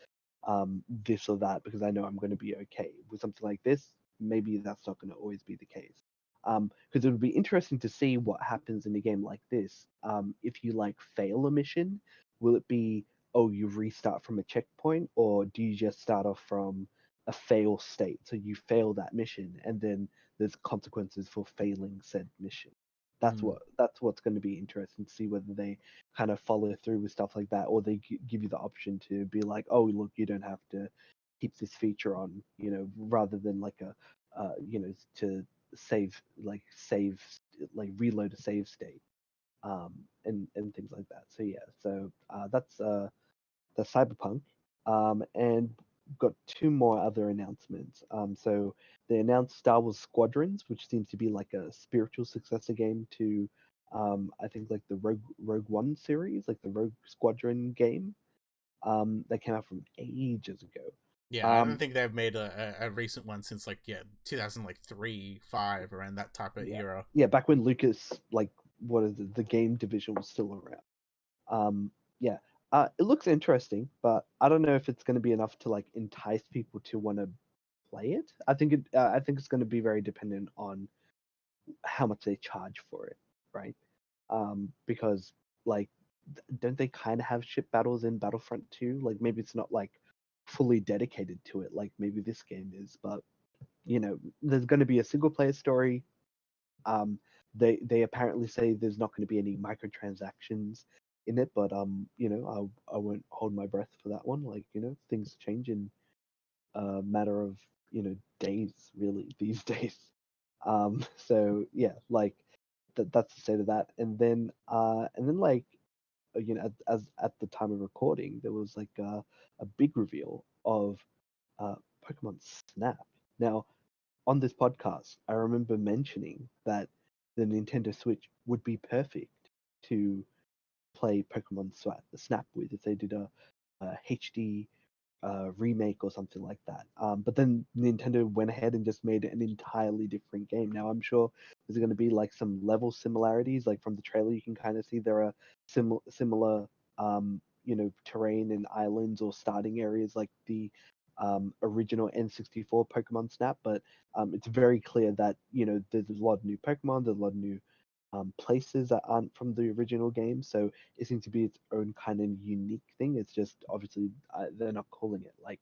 this or that because I know I'm going to be okay. With something like this, maybe that's not going to always be the case. Because it would be interesting to see what happens in a game like this. If you like fail a mission, will it be, oh, you restart from a checkpoint, or do you just start off from a fail state? So you fail that mission, and then there's consequences for failing said mission. That's what's going to be interesting to see whether they kind of follow through with stuff like that, or they give you the option to be like, oh look, you don't have to keep this feature on, rather than like to save reload a save state, and things like that. So yeah, so that's the Cyberpunk, and got 2 more other announcements. So they announced Star Wars Squadrons, which seems to be like a spiritual successor game to, I think like the Rogue One series, like the Rogue Squadron game, that came out from ages ago. Yeah, I don't Um, think they've made a recent one since like 2003, 5 around that type of yeah, era. yeah, back when Lucas, like, what is it, the game division was still around. Yeah, it looks interesting, but I don't know if it's going to be enough to like entice people to want to play it. I think it's going to be very dependent on how much they charge for it, right? Because like, don't they kind of have ship battles in Battlefront 2? Like maybe it's not like fully dedicated to it, like maybe this game is, but there's going to be a single player story. Um, they apparently say there's not going to be any microtransactions in it, but I won't hold my breath for that one. Like things change in a matter of days, really, these days. So yeah, like that's the state of that. And then like as at the time of recording, there was like a big reveal of Pokemon Snap. Now, on this podcast, I remember mentioning that the Nintendo Switch would be perfect to play Pokemon Snap with if they did a HD remake or something like that. But then Nintendo went ahead and just made it an entirely different game. Now I'm sure there's going to be like some level similarities. Like from the trailer, you can kind of see there are similar terrain and islands or starting areas like the original N64 Pokemon Snap. But it's very clear that there's a lot of new Pokemon, there's a lot of new places that aren't from the original game. So it seems to be its own kind of unique thing. It's just obviously they're not calling it like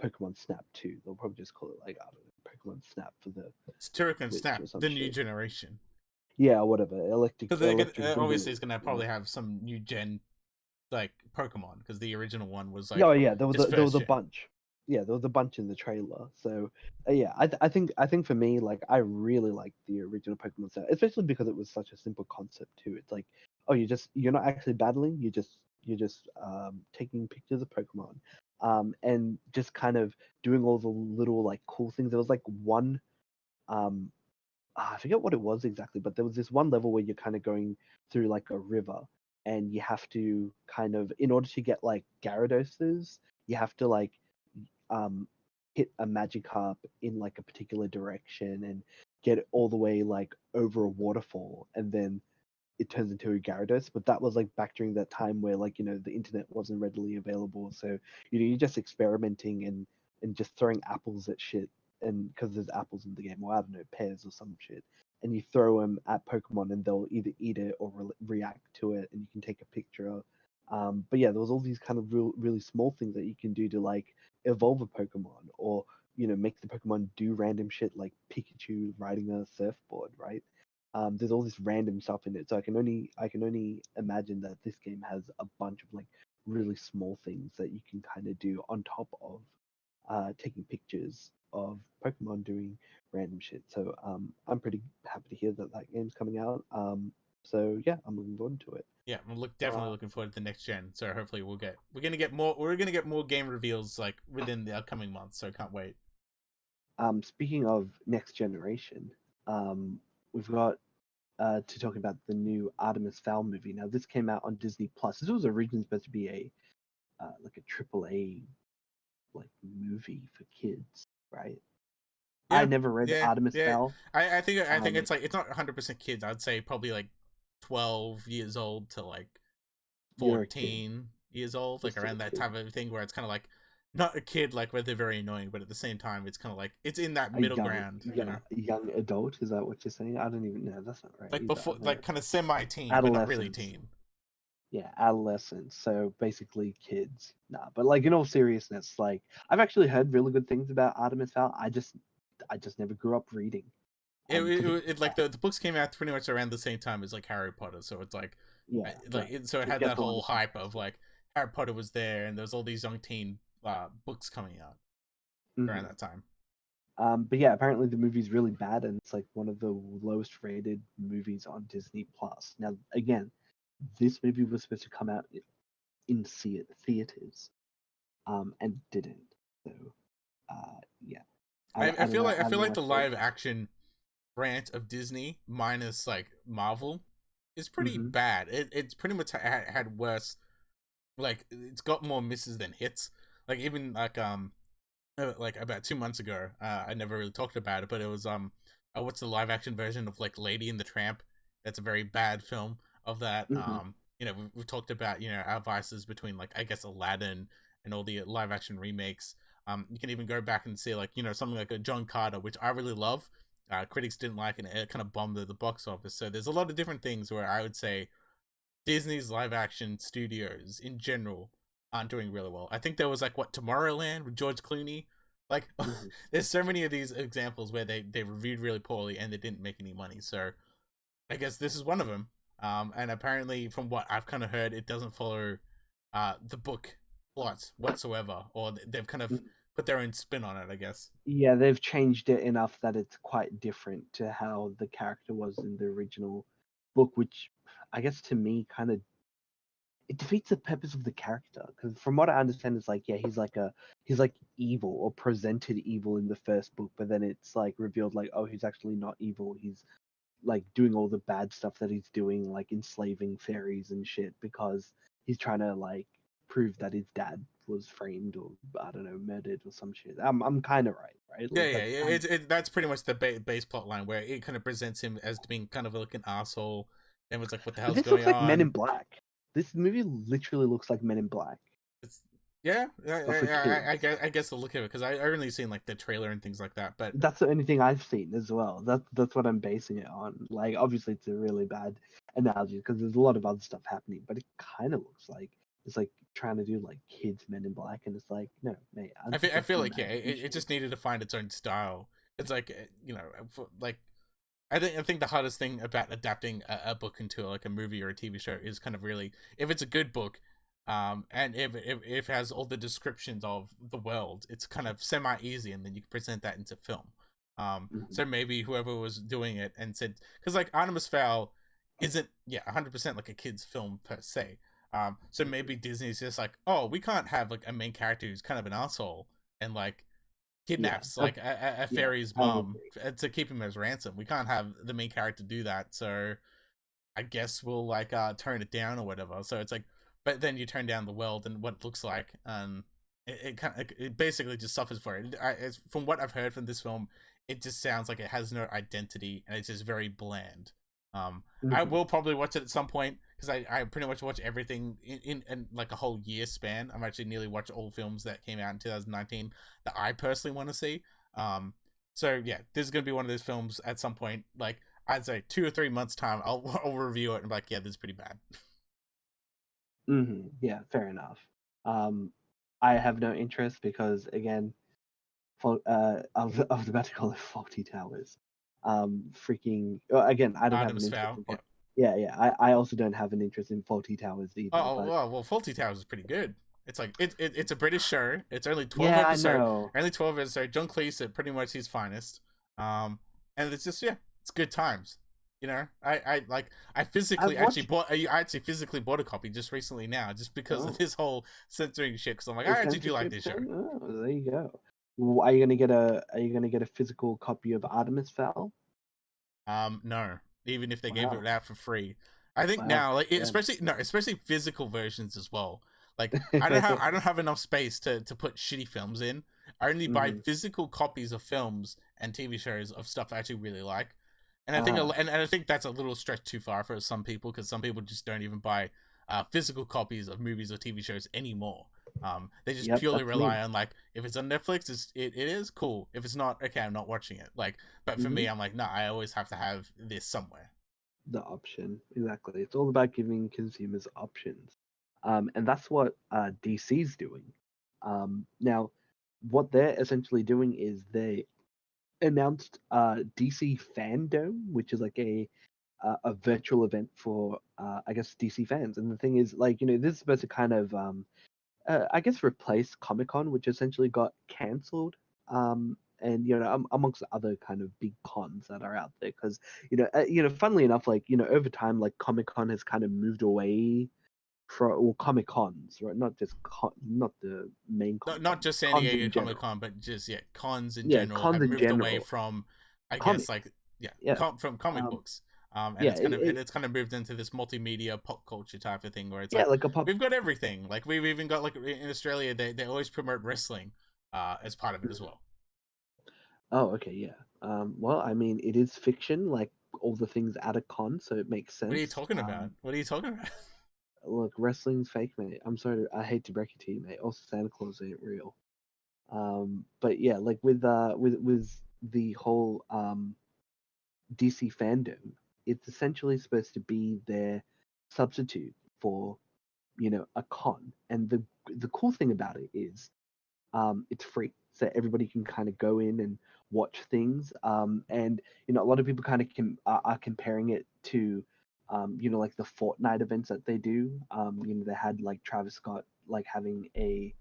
Pokemon Snap 2. They'll probably just call it like, I don't know, Pokemon Snap for the It's Turok and Switch Snap, or some the new shit. generation. Yeah, whatever. Because Electric obviously Boogaloo. it's gonna Yeah. probably have some new gen like Pokemon, because the original one was Yeah, oh, like yeah, just there was first a gen. bunch. Yeah, there was a bunch in the trailer. So yeah, I think for me, like I really like the original Pokemon set, especially because it was such a simple concept too. It's like, oh, you're not actually battling, you're just taking pictures of Pokemon, and just kind of doing all the little like cool things. There was like one um I forget what it was exactly, but there was this one level where you're kind of going through like a river, and you have to kind of, in order to get like Gyarados, you have to like um hit a Magikarp in like a particular direction and get it all the way like over a waterfall, and then it turns into a Gyarados. But that was like back during that time where like the internet wasn't readily available, so you're just experimenting and just throwing apples at shit, and because there's apples in the game, or I don't know, pears or some shit, and you throw them at Pokemon and they'll either eat it or react to it, and you can take a picture. But yeah, there was all these kind of really small things that you can do to like evolve a Pokemon, or make the Pokemon do random shit like Pikachu riding a surfboard, right? There's all this random stuff in it, so I can only imagine that this game has a bunch of like really small things that you can kind of do on top of taking pictures of Pokemon doing random shit. So I'm pretty happy to hear that that game's coming out. So yeah, I'm looking forward to it. Yeah, I'm definitely Uh, looking forward to the next gen. So hopefully we're gonna get more game reveals like within the upcoming months. So I can't wait. Speaking of next generation, we've got to talk about the new Artemis Fowl movie. Now this came out on Disney Plus. This was originally supposed to be a like a triple A like movie for kids, right? I Yeah, never read yeah, Artemis yeah. Fowl. I think Um, it's like it's not 100% kids. I'd say probably like 12 years old to like you're a kid, 14 years old, you're like still around a that kid. type of thing, where it's kind of like not a kid like where they're very annoying, but at the same time it's kind of like it's in that A middle ground. young adult. Is that what you're saying? I don't even know. That's not right Like either. I before, think like kind of semi-teen, but not really adolescents. teen. Yeah, adolescents. So basically kids. Nah, but like in all seriousness, like I've actually heard really good things about Artemis Fowl. I just never grew up reading. It, For the it, it like the books came out pretty much around the same time as like Harry Potter, so it's like, yeah, right. so it It had gets that a lot whole of hype of context. like Harry Potter was there, and there's all these young teen books coming out around Hmm. that time. But yeah, apparently the movie's really bad, and it's like one of the lowest rated movies on Disney Plus. Now, again, this movie was supposed to come out in theaters, and didn't. So, yeah, I don't know. I I feel don't know like what the to say live about action branch of Disney minus like Marvel is it. pretty bad. It's pretty much had worse. Like it's got more misses than hits. Like even like about 2 months ago, I never really talked about it, but it was what's the live action version of like Lady and the Tramp? That's a very bad film of that. Hmm. We've talked about our vices between like I guess Aladdin and all the live action remakes. You can even go back and see like something like a John Carter, which I really love. Critics didn't like, and it kind of bombed at the box office. So there's a lot of different things where I would say Disney's live action studios in general aren't doing really well. I think there was like what Tomorrowland with George Clooney. Like, Hmm. there's so many of these examples where they reviewed really poorly and they didn't make any money. So I guess this is one of them. And apparently, from what I've kind of heard, it doesn't follow the book plot whatsoever, or they've kind of put their own spin on it. I guess. Yeah, they've changed it enough that it's quite different to how the character was in the original book, which I guess to me kind of it defeats the purpose of the character. Because from what I understand, it's like, yeah, he's like evil or presented evil in the first book, but then it's like revealed like, oh, he's actually not evil. He's like doing all the bad stuff that he's doing, like enslaving fairies and shit, because he's trying to like prove that his dad was framed, or I don't know, murdered or some shit. I'm kind of right, right? Yeah, Like yeah, that's yeah. kind of That's pretty much the base plot line where it kind of presents him as being kind of like an asshole, and was like, "What the But hell's this going looks like Men in on?" Black. This movie literally looks like Men in Black, It's yeah, but for kids. I guess the look of it because I only seen like the trailer and things like that. But That's the only thing I've seen as well. That's what I'm basing it on. Like, obviously, it's a really bad analogy because there's a lot of other stuff happening, but it kind of looks like it's like trying to do like kids Men in Black, and it's like, no, mate, I'm I supposed to feel be like yeah, mad at you it shit. just needed to find its own style. It's like like I think the hardest thing about adapting a book into like a movie or a TV show is kind of really if it's a good book, and if it has all the descriptions of the world, it's kind of semi easy, and then you can present that into film. Mhm. So maybe whoever was doing it and said because like Artemis Fowl isn't 100% like a kids film per se. So maybe Disney's just like, oh, we can't have like a main character who's kind of an asshole and like Yeah, kidnaps like a yeah, fairy's I would mom agree. to keep him as ransom. We can't have the main character do that, so I guess we'll like turn it down or whatever. So it's like, but then you turn down the world and what it looks like, and it kind of it basically just suffers for it. It's, from what I've heard from this film, it just sounds like it has no identity and it's just very bland. I Mhm. will probably watch it at some point because I pretty much watch everything in like a whole year span. I'm actually nearly watched all films that came out in 2019 that I personally want to see. Um, so yeah, this is gonna be one of those films at some point. Like I'd say 2 or 3 months time, I'll review it and be like, yeah, this is pretty bad. Yeah, fair enough. Um, I have no interest because again, I was about to call it Faulty Towers. Freaking again, I don't have an Artemis interest Fowl, in. yeah. Yeah. I also don't have an interest in Faulty Towers either. Oh But well, Faulty Towers is pretty good. It's like it's a British show. It's only 12 yeah, I episodes. know. Only 12 episodes. John Cleese at pretty much his finest. And it's just it's good times. I like I physically I've actually watched bought. I actually physically bought a copy just recently now, just because of oh, this whole censoring shit. Because I'm like, the I actually do like censorship this show. thing. Oh, there you go. Are you gonna get a physical copy of Artemis Fowl? No, even if they gave Wow, it out for free, I think wow. now, like Damn. especially no, especially physical versions as well. Like I don't have enough space to put shitty films in. I only buy hmm physical copies of films and TV shows of stuff I actually really like. And I think Ah, and I think that's a little stretch too far for some people because some people just don't even buy physical copies of movies or TV shows anymore. They just yep, purely that's me. rely on like if it's on Netflix, it is cool. If it's not, okay, I'm not watching it. Like, but for me, hmm I'm like, no, I always have to have this somewhere. The option, exactly. It's all about giving consumers options, and that's what DC's doing. Now, what they're essentially doing is they announced DC Fandom, which is like a virtual event for I guess DC fans. And the thing is, like this is supposed to kind of I guess replace Comic Con, which essentially got cancelled. And amongst other kind of big cons that are out there, because funnily enough, like over time, like Comic Con has kind of moved away from well, Comic Cons, right? Not just not the main Not Comic not Con, just San cons Diego in Comic general. Con, but just cons in Yeah, general cons have in moved away general. from, I guess, Comics. like Yeah. from comic Um, books. And yeah. it's kind of moved into this multimedia pop culture type of thing where it's Yeah, like like a pop. we've got everything. Like we've even got like in Australia, they always promote wrestling, as part of it as well. Oh, okay, yeah. Well, I mean, it is fiction, like all the things at a con, so it makes What are you sense. talking about? What are you talking about? Look, wrestling's fake, mate. I'm sorry, I hate to break it to you, mate. Also, Santa Claus ain't real. But yeah, like with the whole DC fandom, it's essentially supposed to be their substitute for a con. And the cool thing about it is it's free, so everybody can kind of go in and watch things. And a lot of people kind of are comparing it to, like the Fortnite events that they do. They had like Travis Scott like having a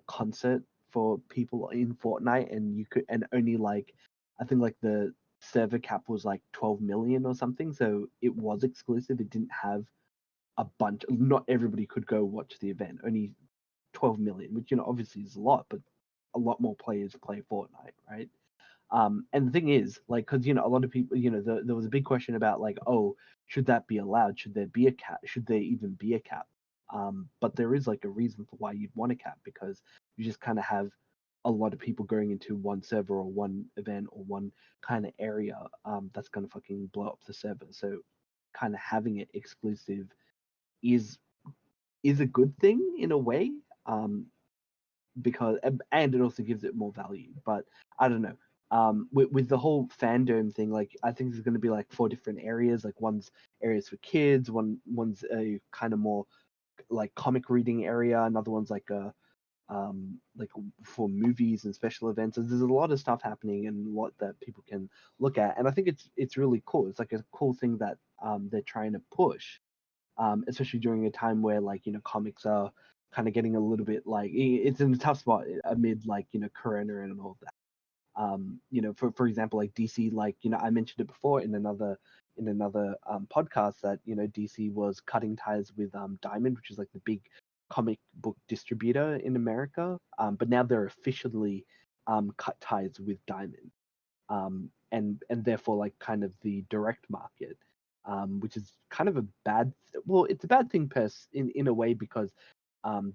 concert for people in Fortnite, and you could and only like I think like the server cap was like 12 million or something, so it was exclusive. It didn't have a bunch. Not everybody could go watch the event. Only 12 million, which obviously is a lot, but a lot more players play Fortnite, right? And the thing is, like, because a lot of people, there was a big question about like, oh, should that be allowed? Should there be a cap? Should there even be a cap? But there is like a reason for why you'd want a cap because you just kind of have a lot of people going into one server or one event or one kind of area. That's gonna fucking blow up the server. So, kind of having it exclusive is a good thing in a way. Because and it also gives it more value. But I don't know. With the whole fandom thing, like I think there's going to be like 4 different areas. Like one's areas for kids, one's a kind of more like comic reading area, another one's like like for movies and special events. There's a lot of stuff happening and a lot that people can look at, and I think it's really cool. It's like a cool thing that they're trying to push, especially during a time where like comics are kind of getting a little bit like it's in a tough spot amid like Corona and all of that. For example, like DC, like I mentioned it before in another podcast that DC was cutting ties with Diamond, which is like the big comic book distributor in America. But now they're officially cut ties with Diamond, and therefore like kind of the direct market, which is kind of a it's a bad thing in a way because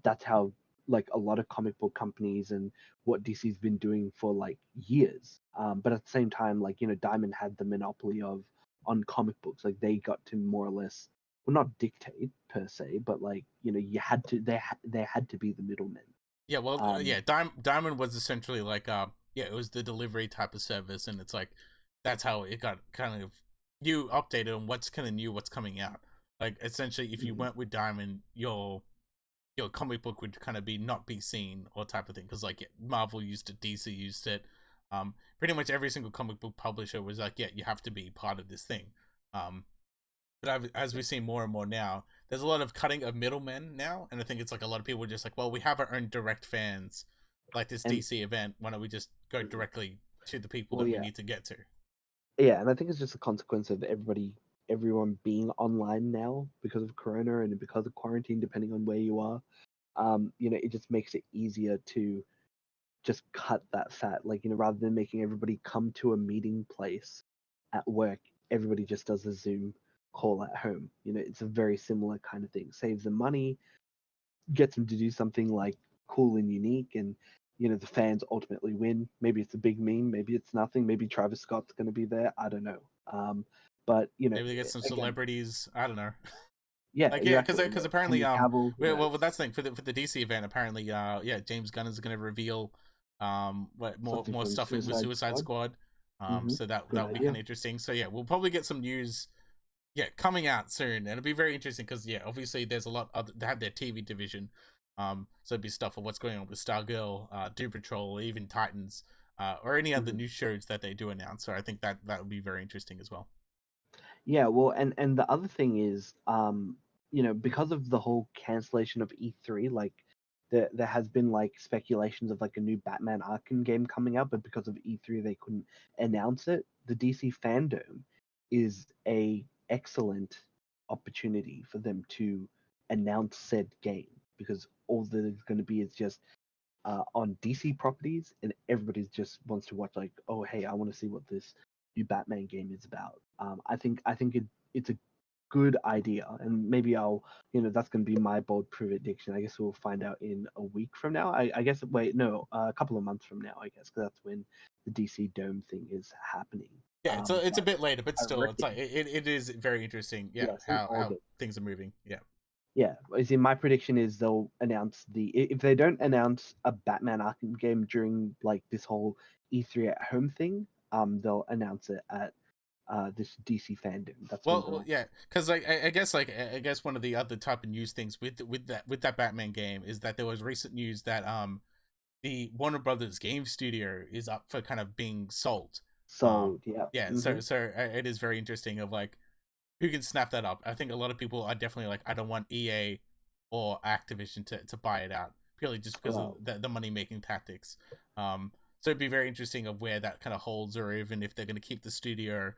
that's how like a lot of comic book companies and what DC's been doing for like years. But at the same time, like Diamond had the monopoly on comic books. Like they got to more or less, well, not dictate per se, but like you had to they had to be the middlemen. Yeah, well, Um, Diamond was essentially like yeah, it was the delivery type of service, and it's like that's how it got kind of you updated on what's kind of new, what's coming out. Like essentially, if you mhm. went with Diamond, your comic book would kind of be not be seen or type of thing because like Marvel used it, DC used it. Pretty much every single comic book publisher was like, yeah, you have to be part of this thing. Um, but as we see more and more now, there's a lot of cutting of middlemen now, and I think it's like a lot of people are just like, well, we have our own direct fans, like this and DC event. Why don't we just go directly to the people well, that we yeah, need to get to? yeah, and I think it's just a consequence of everyone being online now because of Corona and because of quarantine, depending on where you are. It just makes it easier to just cut that fat. Like, rather than making everybody come to a meeting place at work, everybody just does a Zoom call at home. It's a very similar kind of thing. Saves them money, gets them to do something like cool and unique, and the fans ultimately win. Maybe it's a big meme, maybe it's nothing. Maybe Travis Scott's going to be there. I don't know. But Maybe they get some again, celebrities. I don't know. yeah, Like yeah, exactly. because apparently Henry Cavill, who well, knows? that's the thing for the DC event. Apparently yeah, James Gunn is going to reveal what Something more from stuff with Suicide Suicide Squad. Squad. So that Good would be kind idea. of interesting. So yeah, we'll probably get some news. Yeah, coming out soon, and it'll be very interesting because yeah, obviously there's a lot of they have their TV division. So it'd be stuff of what's going on with Stargirl, Doom Patrol, even Titans, or any other Mhm. new shows that they do announce. So I think that would be very interesting as well. Yeah, well, and the other thing is, because of the whole cancellation of E3, like there has been like speculations of like a new Batman Arkham game coming out, but because of E3 they couldn't announce it. The DC fandom is a excellent opportunity for them to announce said game because all that is going to be is just on DC properties, and everybody just wants to watch like, oh hey, I want to see what this new Batman game is about. It's a good idea, and maybe that's going to be my bold prediction. I guess we'll find out in a week from now. I guess wait, no, a couple of months from now. I guess because that's when the DC Dome thing is happening. Yeah, it's a But bit later, but I still, it's like reckon, it is very interesting. Yeah, yes, in how August. things are moving. Yeah. Yeah, I see. My prediction is they'll announce if they don't announce a Batman Arkham game during like this whole E3 at home thing, they'll announce it at this DC fandom. That's when Well, they'll. yeah, because like I guess one of the other type of news things with that Batman game is that there was recent news that the Warner Brothers game studio is up for kind of being sold. Sold. Yeah. Yeah, so it is very interesting of like who can snap that up. I think a lot of people are definitely like, I don't want EA or Activision to buy it out purely just because of Well, the money making tactics. So it'd be very interesting of where that kind of holds, or even if they're going to keep the studio.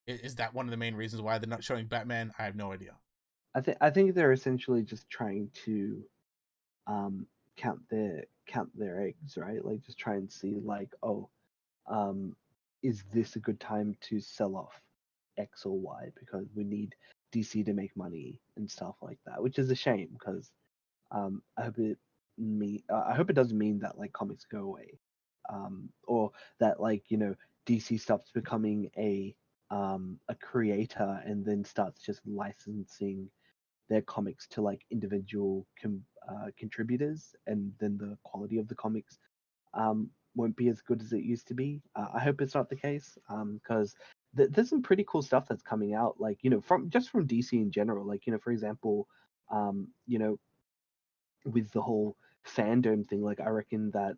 Is that one of the main reasons why they're not showing Batman? I have no idea. I think they're essentially just trying to um count their eggs, right? Like just try and see like, oh, um, is this a good time to sell off X or Y because we need DC to make money and stuff like that, which is a shame because I hope it doesn't mean that like comics go away, or that like DC stops becoming a creator and then starts just licensing their comics to like individual contributors, and then the quality of the comics won't be as good as it used to be. I hope it's not the case because there's some pretty cool stuff that's coming out, like from DC in general. Like for example, with the whole fandom thing. Like I reckon that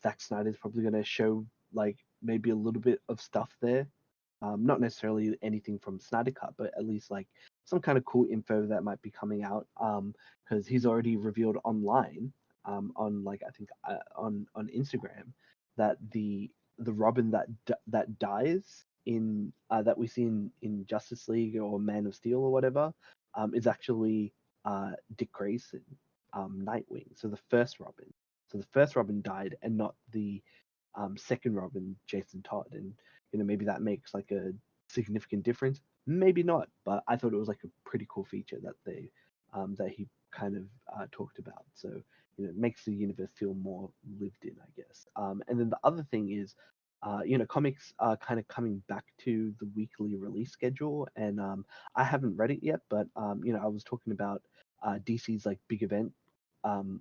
Zack Snyder's probably going to show like maybe a little bit of stuff there. Not necessarily anything from Snyder Cut, but at least like some kind of cool info that might be coming out. Because he's already revealed online, on like I think on Instagram, that the Robin that dies in that we see in Justice League or Man of Steel or whatever, is actually Dick Grayson, Nightwing. So the first Robin. So the first Robin died, and not the second Robin, Jason Todd. And maybe that makes like a significant difference. Maybe not, but I thought it was like a pretty cool feature that they that he kind of talked about. So it makes the universe feel more lived in, I guess. And then the other thing is, comics are kind of coming back to the weekly release schedule, and I haven't read it yet, but I was talking about DC's like big event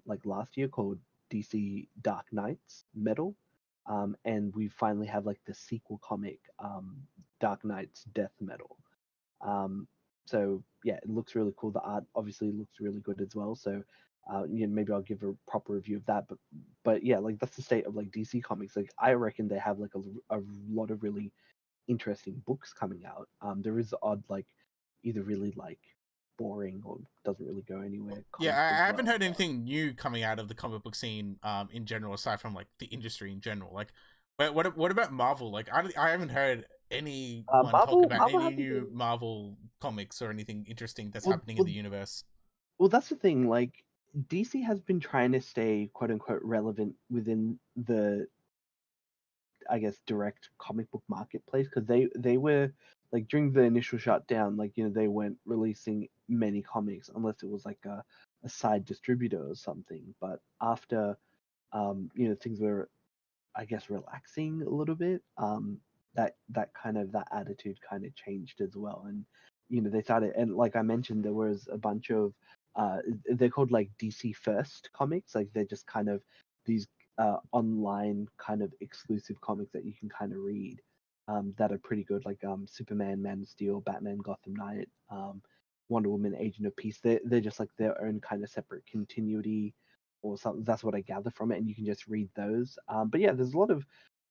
like last year called DC Dark Knights Metal. And we finally have like the sequel comic, Dark Knight's Death Metal. So yeah, it looks really cool. The art obviously looks really good as well. So maybe I'll give a proper review of that. But yeah, like that's the state of like DC Comics. Like I reckon they have like a lot of really interesting books coming out. There is the odd like either really like boring or doesn't really go anywhere. Yeah, I haven't heard anything new coming out of the comic book scene in general, aside from like the industry in general. Like, what about Marvel? Like, I haven't heard anyone talk about any new Marvel comics or anything interesting that's happening in the universe. Well, that's the thing. Like, DC has been trying to stay quote unquote relevant within the, I guess, direct comic book marketplace, because they were like during the initial shutdown, like they weren't releasing many comics unless it was like a side distributor or something. But after things were, I guess, relaxing a little bit, that attitude kind of changed as well. And they started, and like I mentioned, there was a bunch of they're called like DC First comics. Like they're just kind of these online kind of exclusive comics that you can kind of read, that are pretty good, like Superman, Man of Steel, Batman, Gotham Knight, Wonder Woman, Agent of Peace. They're just like their own kind of separate continuity or something. That's what I gather from it, and you can just read those. But yeah, there's a lot of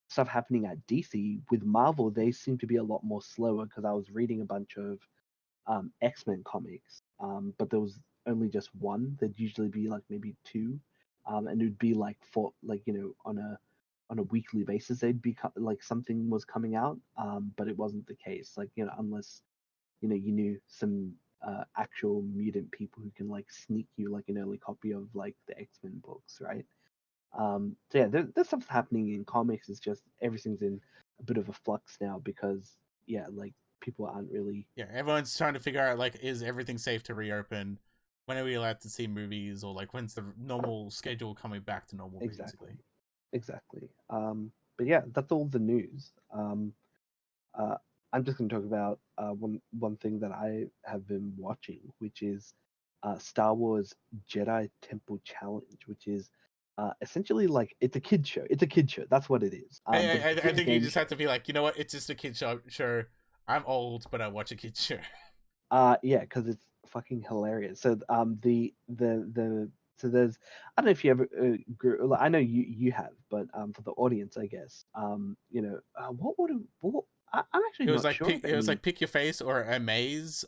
stuff happening at DC. With Marvel, they seem to be a lot more slower, because I was reading a bunch of X-Men comics, but there was only just one. There'd usually be like maybe two, and it would be like for like on a weekly basis they'd be like something was coming out, but it wasn't the case. Like unless you knew some actual mutant people who can like sneak you like an early copy of like the X-Men books, right? So yeah, there's stuff happening in comics. It's just everything's in a bit of a flux now, because yeah, like people aren't really. Yeah, everyone's trying to figure out like, is everything safe to reopen? When are we allowed to see movies, or like when's the normal schedule coming back to normal? Exactly. But yeah, that's all the news. I'm just going to talk about one thing that I have been watching, which is Star Wars Jedi Temple Challenge, which is essentially like it's a kid show. It's a kid show. That's what it is. I think you just have to be like, you know what? It's just a kid show. Sure, I'm old, but I watch a kid show. Yeah, because it's fucking hilarious. So so there's, I don't know if you ever I know you have, but for the audience, I guess, I'm actually not sure. It was like pick your face or a maze.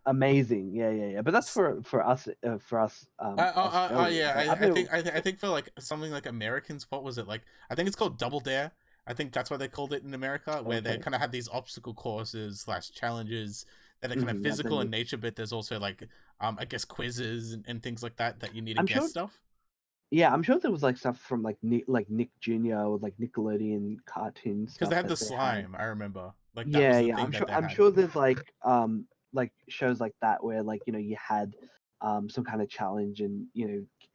Amazing, yeah. But that's for us, Australians. Yeah. I think for like something like Americans, what was it like? I think it's called Double Dare. I think that's why they called it in America, where they kind of have these obstacle courses / challenges that are kind of physical in nature, but there's also like I guess quizzes and things like that you need to guess stuff. Yeah, I'm sure there was like stuff from like Nick Jr. or like Nickelodeon cartoons. Because they had the slime, I remember. Like I'm sure there's like shows like that where like you had some kind of challenge, and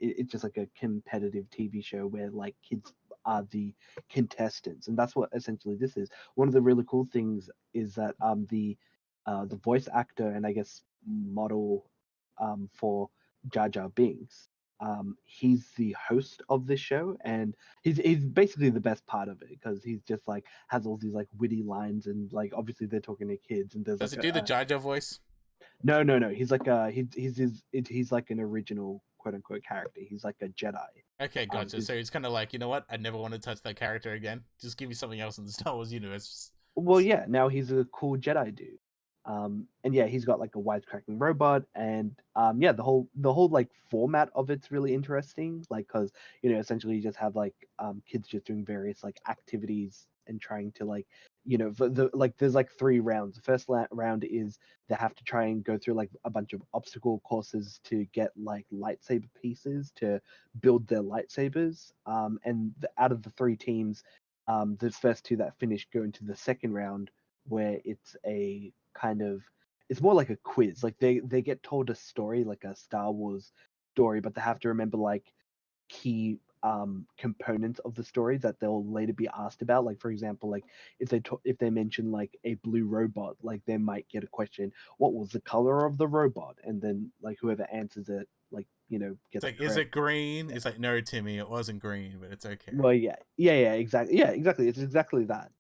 it's just like a competitive TV show where like kids are the contestants, and that's what essentially this is. One of the really cool things is that the voice actor and I guess model for Jar Jar Binks, he's the host of this show, and he's basically the best part of it, because he's just like has all these like witty lines, and like obviously they're talking to kids, and does it do the Jar Jar voice? No. He's like he's like an original quote unquote character. He's like a Jedi. Okay, gotcha. So it's kind of like, you know what? I never want to touch that character again. Just give me something else in the Star Wars universe. Well, yeah, now he's a cool Jedi dude. And yeah, he's got like a wisecracking robot, and yeah, the whole like format of it's really interesting. Like, cause essentially you just have like kids just doing various like activities and trying to like there's like 3 rounds. The first round is they have to try and go through like a bunch of obstacle courses to get like lightsaber pieces to build their lightsabers. And out of the 3 teams, the first 2 that finish go into the second round, where it's a kind of it's more like a quiz. Like they get told a story, like a Star Wars story, but they have to remember like key components of the story that they'll later be asked about. Like, for example, like if they mention like a blue robot, like they might get a question, what was the color of the robot? And then like whoever answers it, like It's gets like, it is it correct. green? It's like, no, Timmy, it wasn't green, but it's okay. Well, yeah, exactly. Yeah, exactly. It's exactly that.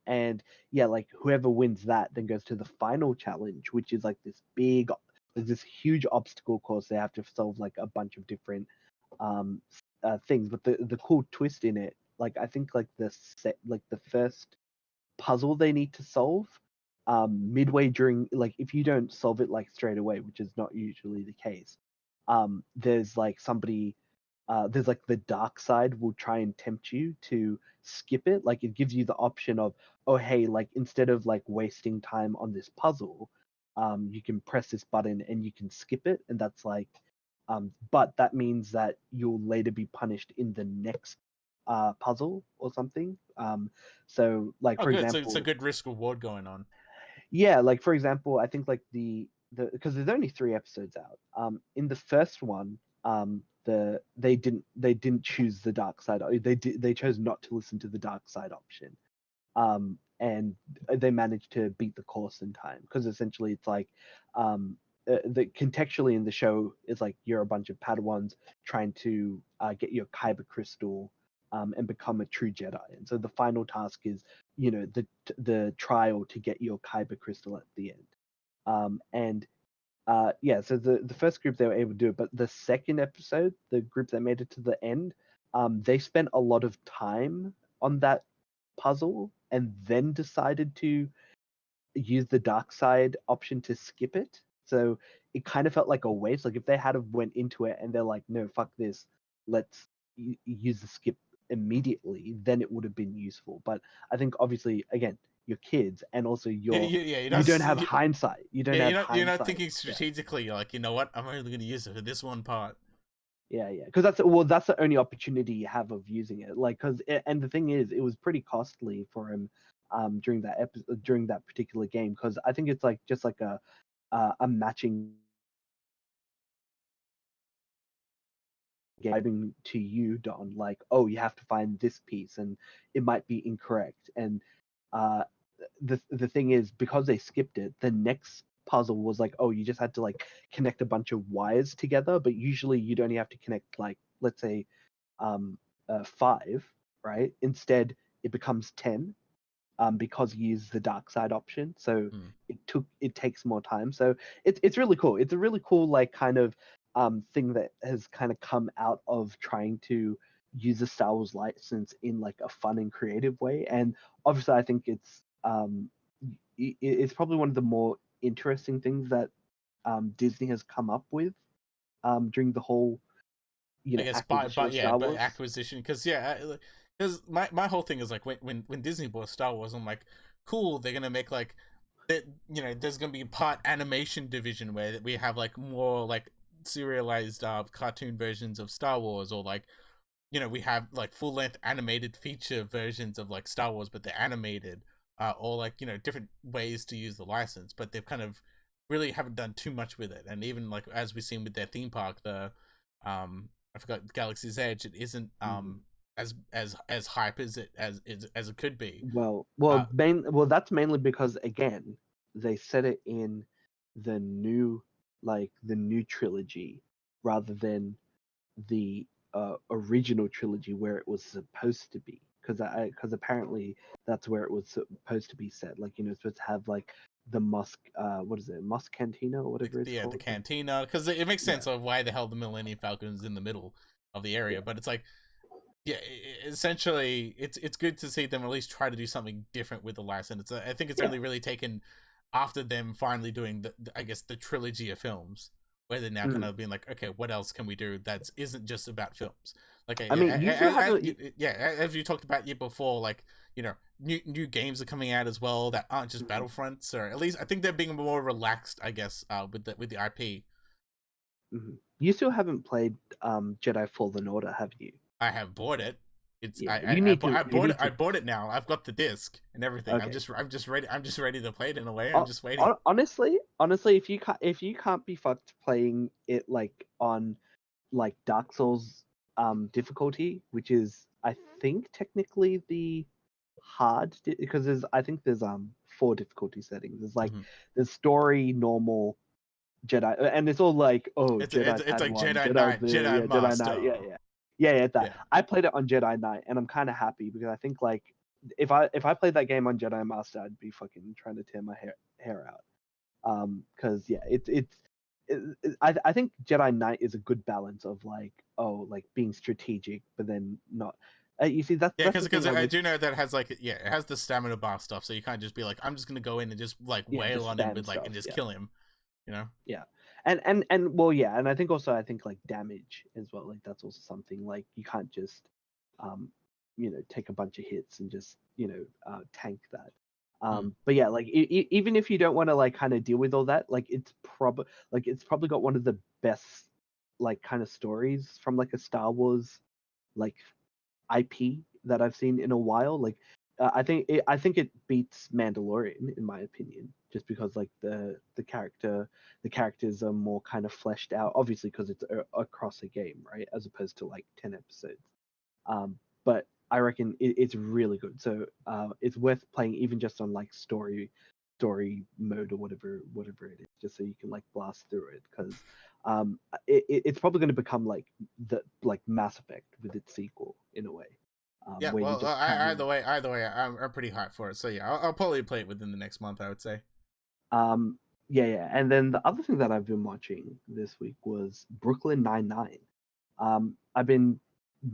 And yeah, like whoever wins that then goes to the final challenge, which is like this huge obstacle course. They have to solve like a bunch of different um things. But the cool twist in it, like I think like the first puzzle they need to solve, midway during, like if you don't solve it like straight away, which is not usually the case, there's like somebody there's like the dark side will try and tempt you to skip it. Like it gives you the option of, oh hey, like instead of like wasting time on this puzzle, you can press this button and you can skip it, and that's like, but that means that you'll later be punished in the next puzzle or something. So like Oh, for good. So it's a example, good risk reward going on. yeah, like for example, I think like the because there's only 3 episodes out. In the first one, they didn't choose the dark side. They chose not to listen to the dark side option. And they managed to beat the course in time, because essentially it's like the contextually in the show is like you're a bunch of Padawans trying to get your Kyber crystal, and become a true Jedi. And so the final task is the trial to get your Kyber crystal at the end. And yeah, so the first group they were able to do it, but the second episode, the group that made it to the end, they spent a lot of time on that puzzle and then decided to use the dark side option to skip it. So it kind of felt like a waste. Like if they had have went into it and they're like, no, fuck this, let's use the skip immediately, then it would have been useful. But I think obviously, again, you're kids, and also Yeah. you don't have hindsight. You don't Yeah, have you're not hindsight. thinking strategically. You're like, you know what? I'm only going to use it for this one part. Yeah, because that's the only opportunity you have of using it. Like, and the thing is, it was pretty costly for him during during that particular game, because I think it's like just like a matching game to you, Don. Like, oh, you have to find this piece, and it might be incorrect. And uh, the thing is, because they skipped it, the next puzzle was like, oh, you just had to like connect a bunch of wires together, but usually you'd only have to connect like, let's say 5, right? Instead it becomes 10, because you use the dark side option, so Hmm. it takes more time. So it's really cool. It's a really cool like kind of thing that has kind of come out of trying to use the Star Wars license in like a fun and creative way. And obviously I think it's probably one of the more interesting things that Disney has come up with during the whole I guess acquisition of yeah, Star by Wars. acquisition, because yeah, because my whole thing is like when Disney bought Star Wars, I'm like, cool, they're gonna make like that, there's gonna be part animation division where we have like more like serialized cartoon versions of Star Wars, or like we have like full length animated feature versions of like Star Wars, but they're animated, or like different ways to use the license, but they've kind of really haven't done too much with it. And even like as we've seen with their theme park, the I forgot, Galaxy's Edge, it isn't Mhm. as hype as it could be. Well, that's mainly because again, they set it in the new the new trilogy rather than the original trilogy where it was supposed to be. because apparently that's where it was supposed to be set. Like, it's supposed to have like the Musk, what is it, Musk Cantina or whatever it's called. The cantina, because it makes sense Yeah. of why the hell the Millennium Falcon is in the middle of the area. Yeah. But it's like, yeah, essentially, it's good to see them at least try to do something different with the license. I think it's only really taken after them finally doing I guess the trilogy of films, where they're now kind of being like, okay, what else can we do that isn't just about films? Like, I mean, you still have as you talked about before, like, new games are coming out as well that aren't just Battlefronts, or at least I think they're being more relaxed, I guess, with the IP. You still haven't played Jedi Fallen Order, have you? I have bought it. It's Yeah, I bought it. I bought it now. I've got the disc and everything. Okay. I'm just ready. I'm just ready to play it in a way. I'm just waiting. Honestly, if you can't be fucked playing it like on like Dark Souls difficulty, which is I think technically the hard because there's 4 difficulty settings. There's like there's story, normal, Jedi, and it's all like It's like Jedi Knight, Jedi Master. Yeah, that. Yeah. I played it on Jedi Knight, and I'm kind of happy because I think like if I played that game on Jedi Master, I'd be fucking trying to tear my hair out. Because yeah, I think Jedi Knight is a good balance of like being strategic, but then not. You see, that's because I do know that it has like it has the stamina bar stuff, so you can't just be like, I'm just gonna go in and just like wail on him with like and just kill him, Yeah, and well, yeah, and I think like damage as well. Like that's also something like you can't just take a bunch of hits and just tank that. But yeah, like even if you don't want to like kind of deal with all that, like it's probably got one of the best like kind of stories from like a Star Wars like IP that I've seen in a while. Like I think it beats Mandalorian in my opinion, just because like the characters are more kind of fleshed out, obviously because it's across a game, right, as opposed to like 10 episodes. But I reckon it's really good. So it's worth playing even just on like story mode or whatever it is, just so you can like blast through it, because it's probably going to become like the Mass Effect with its sequel in a way. Yeah, well, either way, I'm pretty hot for it. So yeah, I'll probably play it within the next month, I would say. Yeah. And then the other thing that I've been watching this week was Brooklyn Nine-Nine. I've been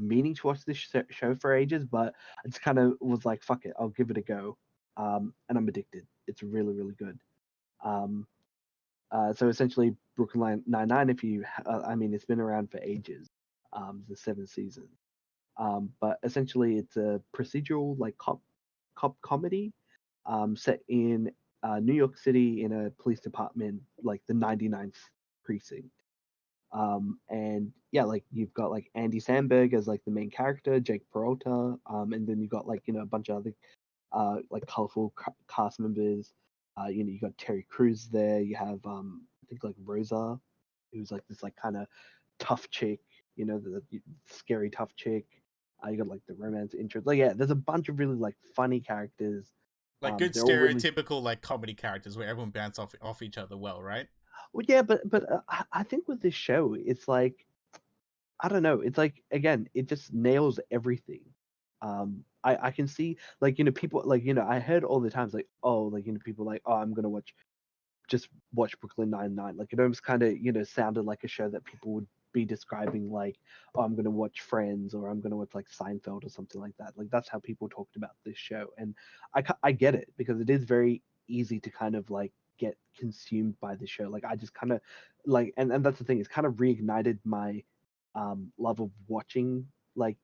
meaning to watch this show for ages, but I just kind of was like, fuck it, I'll give it a go. And I'm addicted. It's really, really good. So essentially, Brooklyn Nine-Nine, it's been around for ages. The 7 seasons. But essentially, it's a procedural like cop comedy, set in New York City in a police department, like the 99th precinct. And yeah, like you've got like Andy Samberg as like the main character, Jake Peralta, and then you've got like a bunch of other like colorful cast members. You got Terry Crews there. You have I think like Rosa, who's like this like kind of tough chick, the scary tough chick. You got like the romance interest. Like yeah, there's a bunch of really like funny characters. Like good stereotypical like comedy characters where everyone bounce off each other well, right? Well, yeah, but I think with this show, it's like I don't know. It's like again, it just nails everything. I can see like people like I heard all the times like people like I'm gonna watch Brooklyn Nine-Nine. Like it almost kind of sounded like a show that people would be describing like, oh, I'm gonna watch Friends or I'm gonna watch like Seinfeld or something like that. Like that's how people talked about this show, and I get it because it is very easy to kind of like get consumed by the show. Like I just kind of like, and that's the thing. It's kind of reignited my love of watching like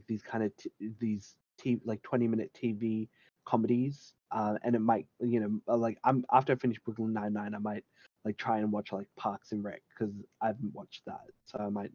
these kind of these 20-minute TV comedies. And it might like I'm after I finish Brooklyn Nine-Nine, I might like try and watch like Parks and Rec because I haven't watched that, so I might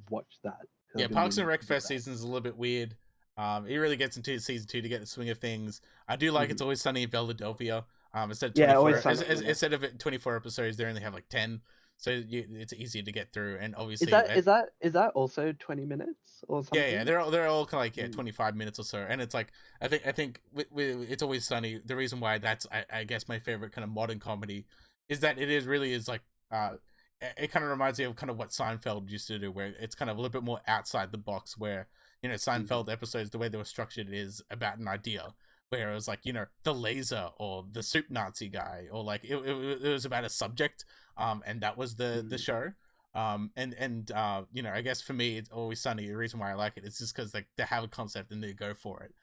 watch that. Yeah, Parks and Rec first season is a little bit weird. It really gets into season 2 to get the swing of things. I do like It's Always Sunny in Philadelphia. Instead of 24 episodes, they only have like 10, so it's easy to get through. And obviously, is that also 20 minutes or something? Yeah, they're all kind of like 25 minutes or so. And it's like I think with It's Always Sunny, the reason why that's I guess my favorite kind of modern comedy is that it really is like it kind of reminds me of kind of what Seinfeld used to do, where it's kind of a little bit more outside the box, where Seinfeld episodes, the way they were structured is about an idea, where it was like, the laser or the soup Nazi guy, or like it was about a subject, and that was the show. I guess for me, it's Always Sunny. The reason why I like it is just because like they have a concept and they go for it.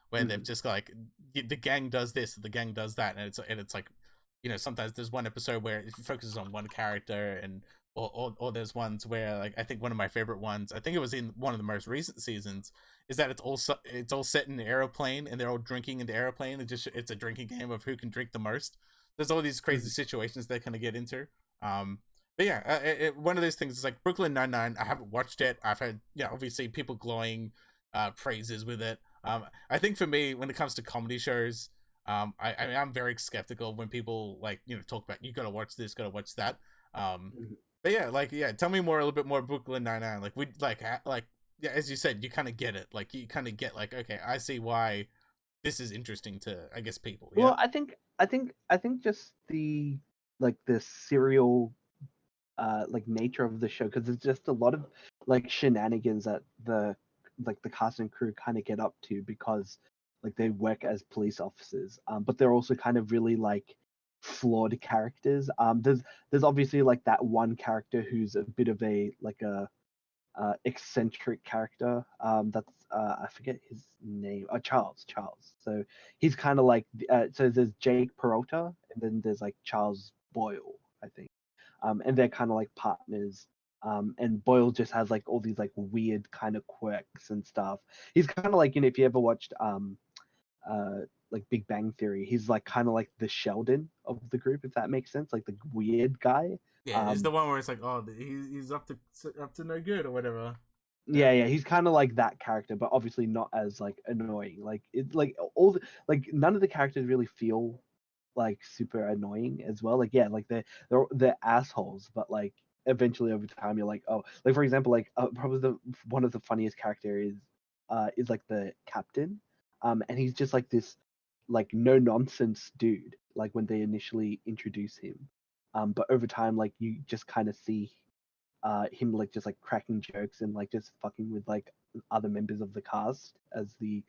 Where they've just like the gang does this, the gang does that, and it's like, sometimes there's one episode where it focuses on one character, and or there's ones where, like, I think one of my favorite ones, I think it was in one of the most recent seasons, is that it's all set in an aeroplane and they're all drinking in the aeroplane. It's a drinking game of who can drink the most. There's all these crazy situations they kind of get into. But yeah, one of those things is like Brooklyn Nine-Nine. I haven't watched it. I've had, obviously people glowing praises with it. I think for me, when it comes to comedy shows, I'm very skeptical when people like, talk about, you gotta watch this, gotta watch that. But yeah, tell me a little bit more Brooklyn Nine-Nine. Like, yeah, as you said, you kind of get it. Like, you kind of get like, okay, I see why this is interesting to, I guess, people. Yeah? Well, I think just the serial nature of the show, because it's just a lot of like shenanigans that the cast and crew kind of get up to, because like they work as police officers, but they're also kind of really like flawed characters. There's obviously like that one character who's a bit of a eccentric character. That's I forget his name. Charles. So he's kind of like so there's Jake Peralta, and then there's like Charles Boyle, I think. And they're kind of like partners. And Boyle just has like all these like weird kind of quirks and stuff. He's kind of like, if you ever watched like Big Bang Theory, he's like kind of like the Sheldon of the group, if that makes sense, like the weird guy. Yeah, it's the one where it's like, oh, he's up to no good or whatever. Yeah, he's kind of like that character, but obviously not as like annoying. Like it's like none of the characters really feel like super annoying as well. Like, yeah, like they're assholes, but like eventually over time you're like, oh, like for example, like probably one of the funniest characters is like the captain, and he's just like this like no nonsense dude, like when they initially introduce him, but over time like you just kind of see him like just like cracking jokes and like just fucking with like other members of the cast as the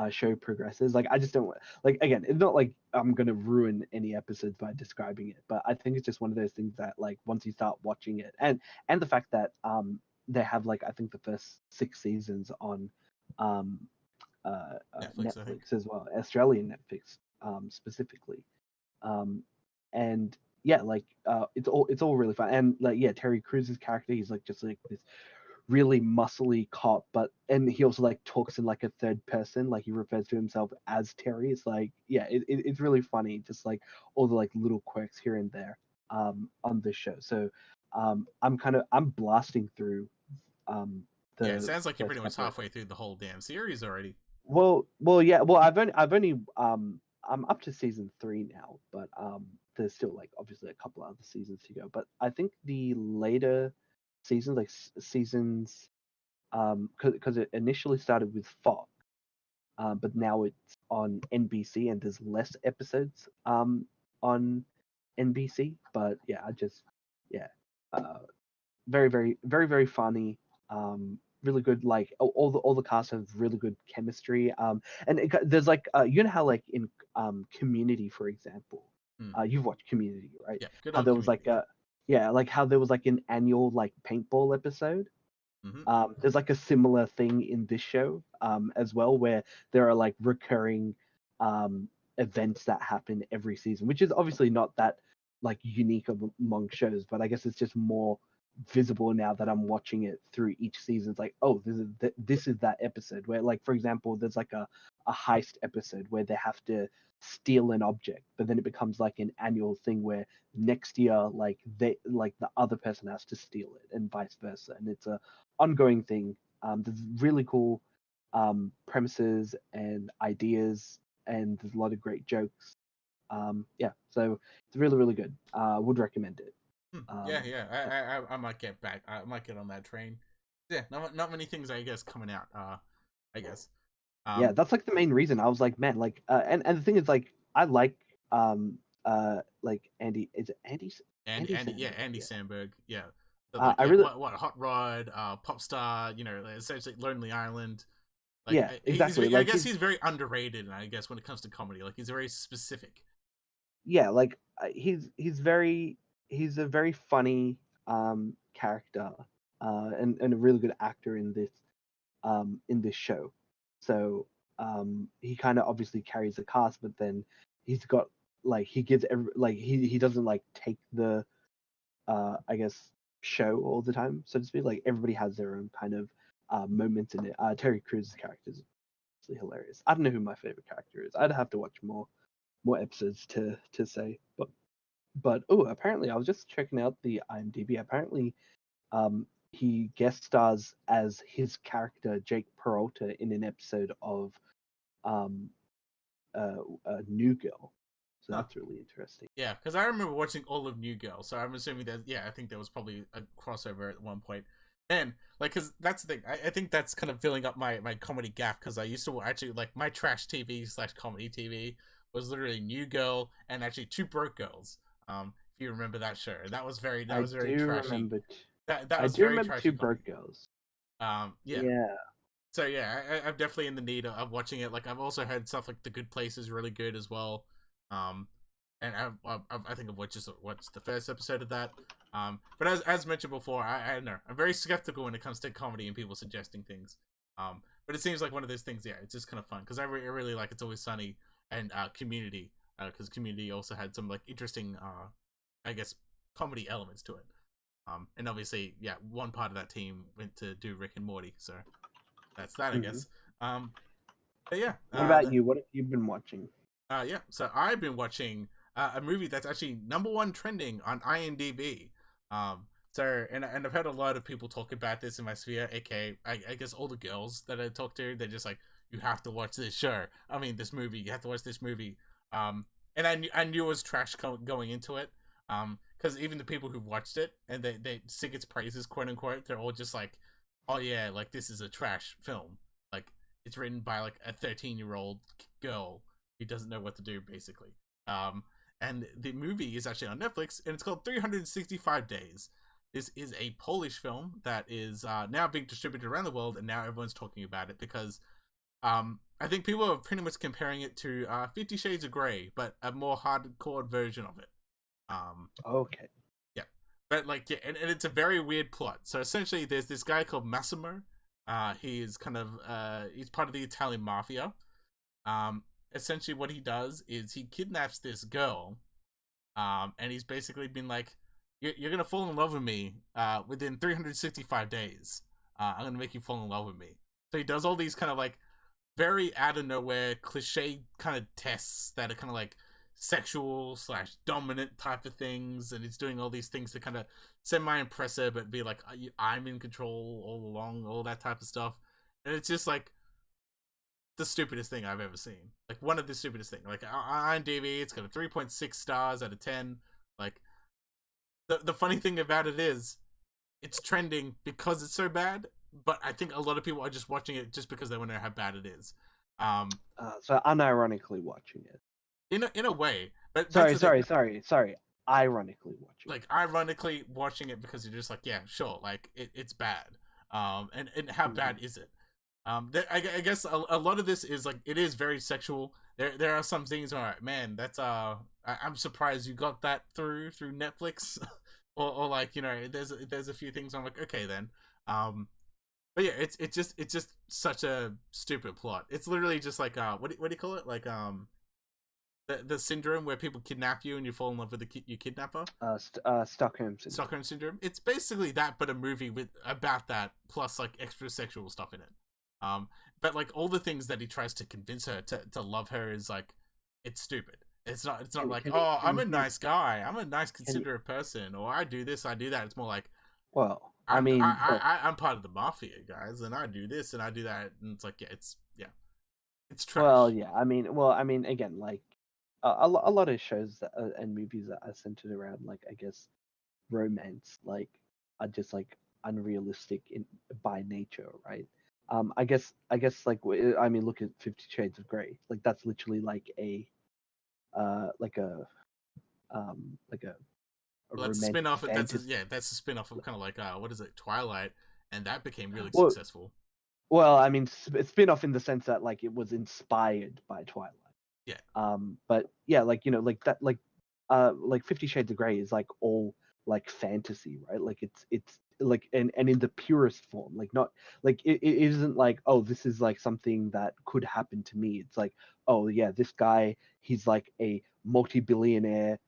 show progresses. Like, I just don't like, again, it's not like I'm gonna ruin any episodes by describing it, but I think it's just one of those things that like once you start watching it, and the fact that they have like, I think the first 6 seasons on Netflix as well, Australian Netflix specifically, and yeah, like it's all really fun. And like, yeah, Terry Crews's character, he's like just like this really muscly cop, and he also like talks in like a third person, like he refers to himself as Terry. It's like, yeah, it's really funny, just like all the like little quirks here and there on this show. So I'm blasting through yeah, it sounds like you're pretty much halfway through the whole damn series already. Well, yeah. Well, I've only I'm up to season 3 now, but there's still like obviously a couple other seasons to go. But I think the later seasons, like seasons, because it initially started with Fox, but now it's on NBC, and there's less episodes on NBC. But yeah, very, very, very, very funny. Really good. Like all the cast have really good chemistry. And there's like you know how like in Community, for example, you've watched Community, right? Yeah, good. How there was like like how there was like an annual like paintball episode. There's like a similar thing in this show as well, where there are like recurring events that happen every season, which is obviously not that like unique among shows, but I guess it's just more visible now that I'm watching it through each season. It's like, oh, this is that episode where, like, for example, there's like a heist episode where they have to steal an object, but then it becomes like an annual thing where next year like the other person has to steal it and vice versa, and it's a ongoing thing. There's really cool premises and ideas, and there's a lot of great jokes. Yeah, so it's really, really good. Would recommend it. Yeah. I might get back. I might get on that train. Yeah, not many things, I guess, coming out. I guess. Yeah, that's like the main reason. I was like, man, like, and the thing is, like, I like like Andy. Is it Andy? Andy Samberg. Yeah, So I like, yeah, really, what Hot Rod, Pop Star, essentially Lonely Island. Like yeah, exactly. I Like guess he's very underrated. I guess when it comes to comedy, like he's very specific. yeah, like he's a very funny character, and a really good actor in this show. So he kind of obviously carries the cast, but then he's got like he gives like he doesn't like take the I guess show all the time, so to speak. Like everybody has their own kind of moments in it. Terry Crews' character is absolutely hilarious. I don't know who my favorite character is. I'd have to watch more episodes to say, but oh, apparently I was just checking out the IMDb. Apparently, he guest stars as his character Jake Peralta in an episode of um, New Girl. So Huh. that's really interesting. Yeah, because I remember watching all of New Girl, so I'm assuming that I think there was probably a crossover at one point. And like, because that's the thing, I think that's kind of filling up my comedy gap because I used to actually like my trash TV/comedy TV was literally New Girl and actually Two Broke Girls. If you remember that show, that I was very do trashy. remember. That I was do very remember trashy Two comedy. Broke Girls. Yeah. Yeah. So yeah, I'm definitely in the need of watching it. Like I've also heard stuff like The Good Place is really good as well. Um, and I think I've watched the first episode of that. But as mentioned before, I don't know. I'm very skeptical when it comes to comedy and people suggesting things. But it seems like one of those things. Yeah, it's just kind of fun because I really like It's Always Sunny and Community because Community also had some like interesting I guess comedy elements to it. And obviously, yeah, one part of that team went to do Rick and Morty, so that's that, I Hmm. guess. But yeah, What about you? What have you been watching? yeah. So I've been watching a movie that's actually #1 trending on IMDb. And I've heard a lot of people talk about this in my sphere, aka I guess all the girls that I talk to, they're just like, you have to watch this show. I mean, this movie. You have to watch this movie. And I knew it was trash going into it. Because even the people who've watched it and they sing its praises, quote unquote, they're all just like, oh yeah, like this is a trash film. Like it's written by like a 13-year-old girl who doesn't know what to do, basically. And the movie is actually on Netflix, and it's called 365 Days. This is a Polish film that is now being distributed around the world, and now everyone's talking about it because I think people are pretty much comparing it to 50 Shades of Grey, but a more hardcore version of it. Um, Okay. yeah, but like, yeah, and it's a very weird plot. So essentially, there's this guy called Massimo. He's kind of he's part of the Italian mafia. Essentially, what he does is he kidnaps this girl, and he's basically been like, "You're gonna fall in love with me within 365 days. I'm gonna make you fall in love with me." So he does all these kind of like very out of nowhere cliche kind of tests that are kind of like sexual/dominant type of things, and he's doing all these things to kind of semi impress her but be like, I'm in control all along, all that type of stuff. And it's just like the stupidest thing I've ever seen. Like one of the stupidest things. Like on IMDb, it's got a 3.6 stars out of 10. Like the funny thing about it is it's trending because it's so bad, but I think a lot of people are just watching it just because they want to know how bad it is. Um, So unironically watching it. in a way, but that's Sorry, the thing. sorry. Ironically watching Like it. ironically watching it because you're just like, yeah, sure, like it's bad. And how bad is it? I guess a lot of this is like it is very sexual. There are some things where man, that's I'm surprised you got that through Netflix, or like there's a few things I'm like, okay then. But yeah, it's just such a stupid plot. It's literally just like what do you call it, like the syndrome where people kidnap you and you fall in love with your kidnapper. Stockholm syndrome. Stockholm syndrome. It's basically that, but a movie with about that plus like extra sexual stuff in it. But like all the things that he tries to convince her to love her is like, it's stupid. It's not like, oh, I'm a nice guy, I'm a nice considerate person, or I do this, I do that. It's more like, Well, I mean, look, I'm part of the mafia, guys, and I do this and I do that, and it's like, yeah, it's trash. well, yeah. I mean, again, like a lot of shows and movies that are centered around, like, I guess, romance, like, are just like unrealistic in by nature, right? I guess, like, I mean, look at 50 Shades of Grey. Like, that's literally like a, like a a Well, that's a romantic spin-off. fantasy. That's a spin-off of kind of like what is it, Twilight, and that became really Well, successful. well, I mean, spin-off in the sense that like it was inspired by Twilight. Yeah, But yeah, like like that, like 50 Shades of Grey is like all like fantasy, right? Like it's like and in the purest form, like not like it isn't like, oh, this is like something that could happen to me. It's like, oh yeah, this guy, he's like a multi-billionaire.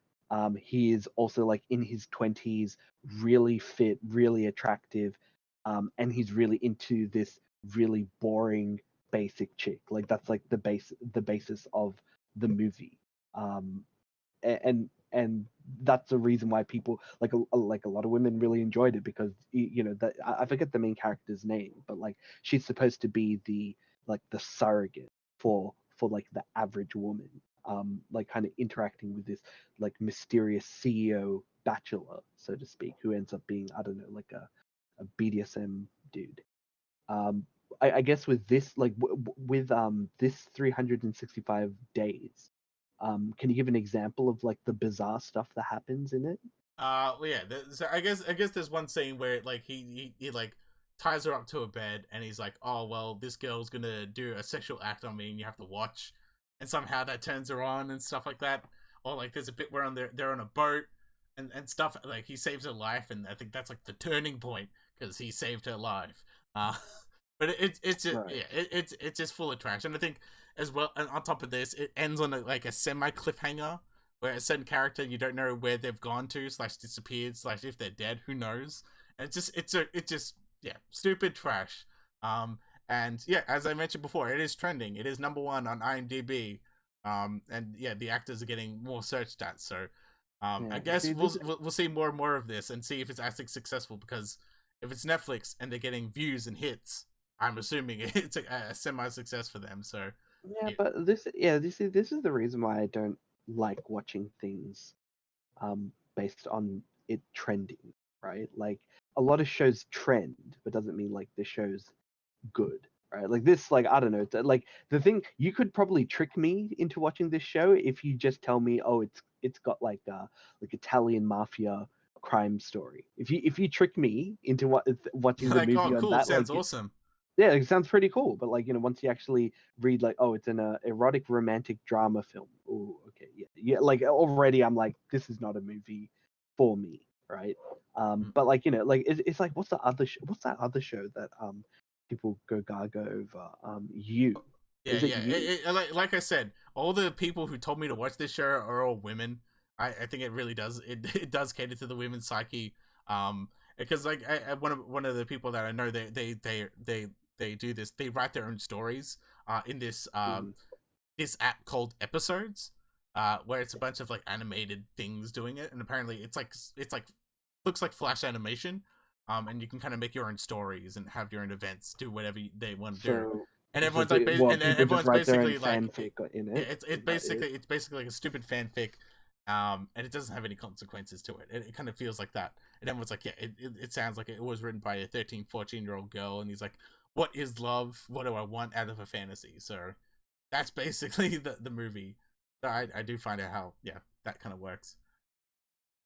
He is also like in his 20s, really fit, really attractive, and he's really into this really boring basic chick. Like that's like the basis of the movie. And that's the reason why people like a lot of women really enjoyed it, because that I forget the main character's name, but like she's supposed to be the surrogate for like the average woman, like kind of interacting with this like mysterious CEO bachelor, so to speak, who ends up being, I don't know, like a BDSM dude. um I guess with this, like with this 365 days, can you give an example of like the bizarre stuff that happens in it? well, yeah. So I guess there's one scene where like he like ties her up to a bed, and he's like, oh well, this girl's gonna do a sexual act on me, and you have to watch, and somehow that turns her on and stuff like that. Or like there's a bit where they're on a boat and stuff, like he saves her life, and I think that's like the turning point because he saved her life. Uh, but it's just, Right. yeah, it's just full of trash, and I think as well. And on top of this, it ends on like a semi cliffhanger where a certain character, you don't know where they've gone to slash disappeared slash if they're dead, who knows. And it's just yeah, stupid trash. And yeah, as I mentioned before, it is trending. It is #1 on IMDb. And yeah, the actors are getting more search stats. So I Yeah. guess See, this. we'll see more and more of this and see if it's actually successful, because if it's Netflix and they're getting views and hits, I'm assuming it's a semi success for them. So Yeah, yeah. but this is the reason why I don't like watching things based on it trending, right? Like a lot of shows trend, but doesn't mean like the show's good, right? Like this, like I don't know, like the thing, you could probably trick me into watching this show if you just tell me, oh, it's got like Italian mafia crime story. If you trick me into watching the Like, oh movie on cool, that, sounds like awesome. yeah, it sounds pretty cool. But like once you actually read like, oh, it's an erotic romantic drama film. Oh, okay, yeah, yeah. Like already, I'm like, this is not a movie for me, right? Mm. But like like it's like what's that other show that people go gaga over? You, Yeah, is it yeah. you? Like I said, all the people who told me to watch this show are all women. I think it really does it does cater to the women's psyche. Because like one of the people that I know, they do this. They write their own stories. In Mm. this app called Episodes. Where it's a bunch of like animated things doing it, and apparently it's like looks like Flash animation. And you can kind of make your own stories and have your own events, do whatever they want to do, So and so everyone's like, well, and people just everyone's write their own basically like, fanfic in yeah, it. it's Is that it? basically like a stupid fanfic, and it doesn't have any consequences to it. It kind of feels like that, and everyone's like, yeah, it sounds like it was written by a 13, 14-year-old girl, and he's like, what is love? What do I want out of a fantasy? So that's basically the movie. So I do find out how yeah that kind of works,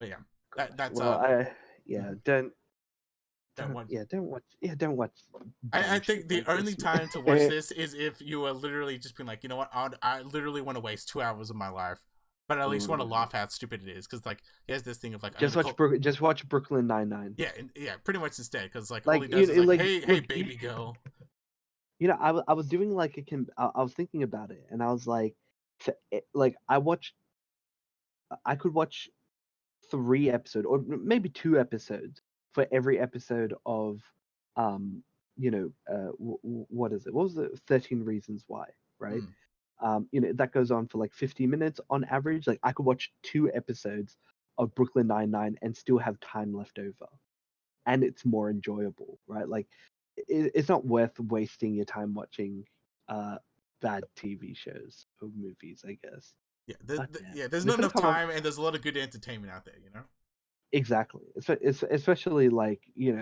but yeah, Gosh. that's Well, I yeah mhm. Don't want. don't watch I dumb think shit the like only this. time to watch this is if you are literally just being like, you know what, I literally want to waste 2 hours of my life, but I at least want to Mm. laugh how stupid it is. Because like, he has this thing of like, I'm Just gonna watch call, just watch Brooklyn 99. yeah, yeah, pretty much instead. Because like, all he Like does is like, like hey, look, baby girl. I was doing like I was thinking about it, and I was like, like I could watch 3 episodes or maybe 2 episodes for every episode of um what is it? What was the 13 Reasons Why, right? Hmm. That goes on for like 50 minutes on average. Like I could watch 2 episodes of Brooklyn Nine-Nine and still have time left over, and it's more enjoyable, right? Like it's not worth wasting your time watching uh bad TV shows or movies, I guess. Yeah, God damn. yeah. There's We've not got to enough come up. time, and there's a lot of good entertainment out there. You know. Exactly. It's especially like,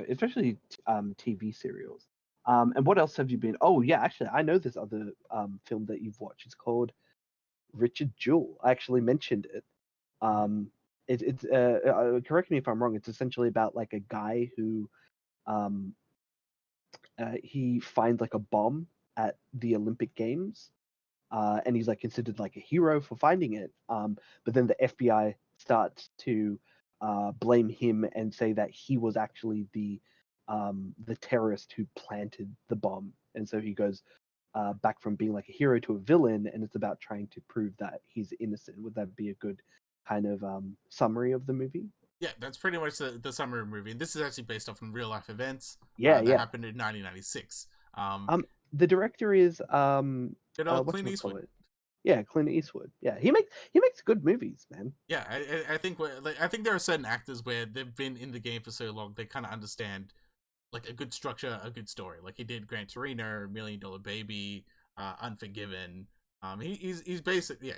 especially TV serials. And what else have you been? Oh yeah, actually, I know this other film that you've watched. It's called Richard Jewell. I actually mentioned it. Um, it's correct me if I'm wrong. It's essentially about like a guy who um he finds like a bomb at the Olympic Games, and he's like considered like a hero for finding it. But then the FBI starts to blame him and say that he was actually the terrorist who planted the bomb, and so he goes back from being like a hero to a villain, and it's about trying to prove that he's innocent. Would that be a good kind of summary of the movie? Yeah, that's pretty much the summary of the movie. And this is actually based off in real life events Yeah, that yeah. happened in 1996. The director is Good old what's Clint Eastwood. it? Yeah, Clint Eastwood. Yeah, he makes good movies, man. Yeah, I think I think there are certain actors where they've been in the game for so long they kind of understand like a good structure, a good story. Like he did Gran Torino, Million Dollar Baby, Unforgiven. He's basic. Yeah,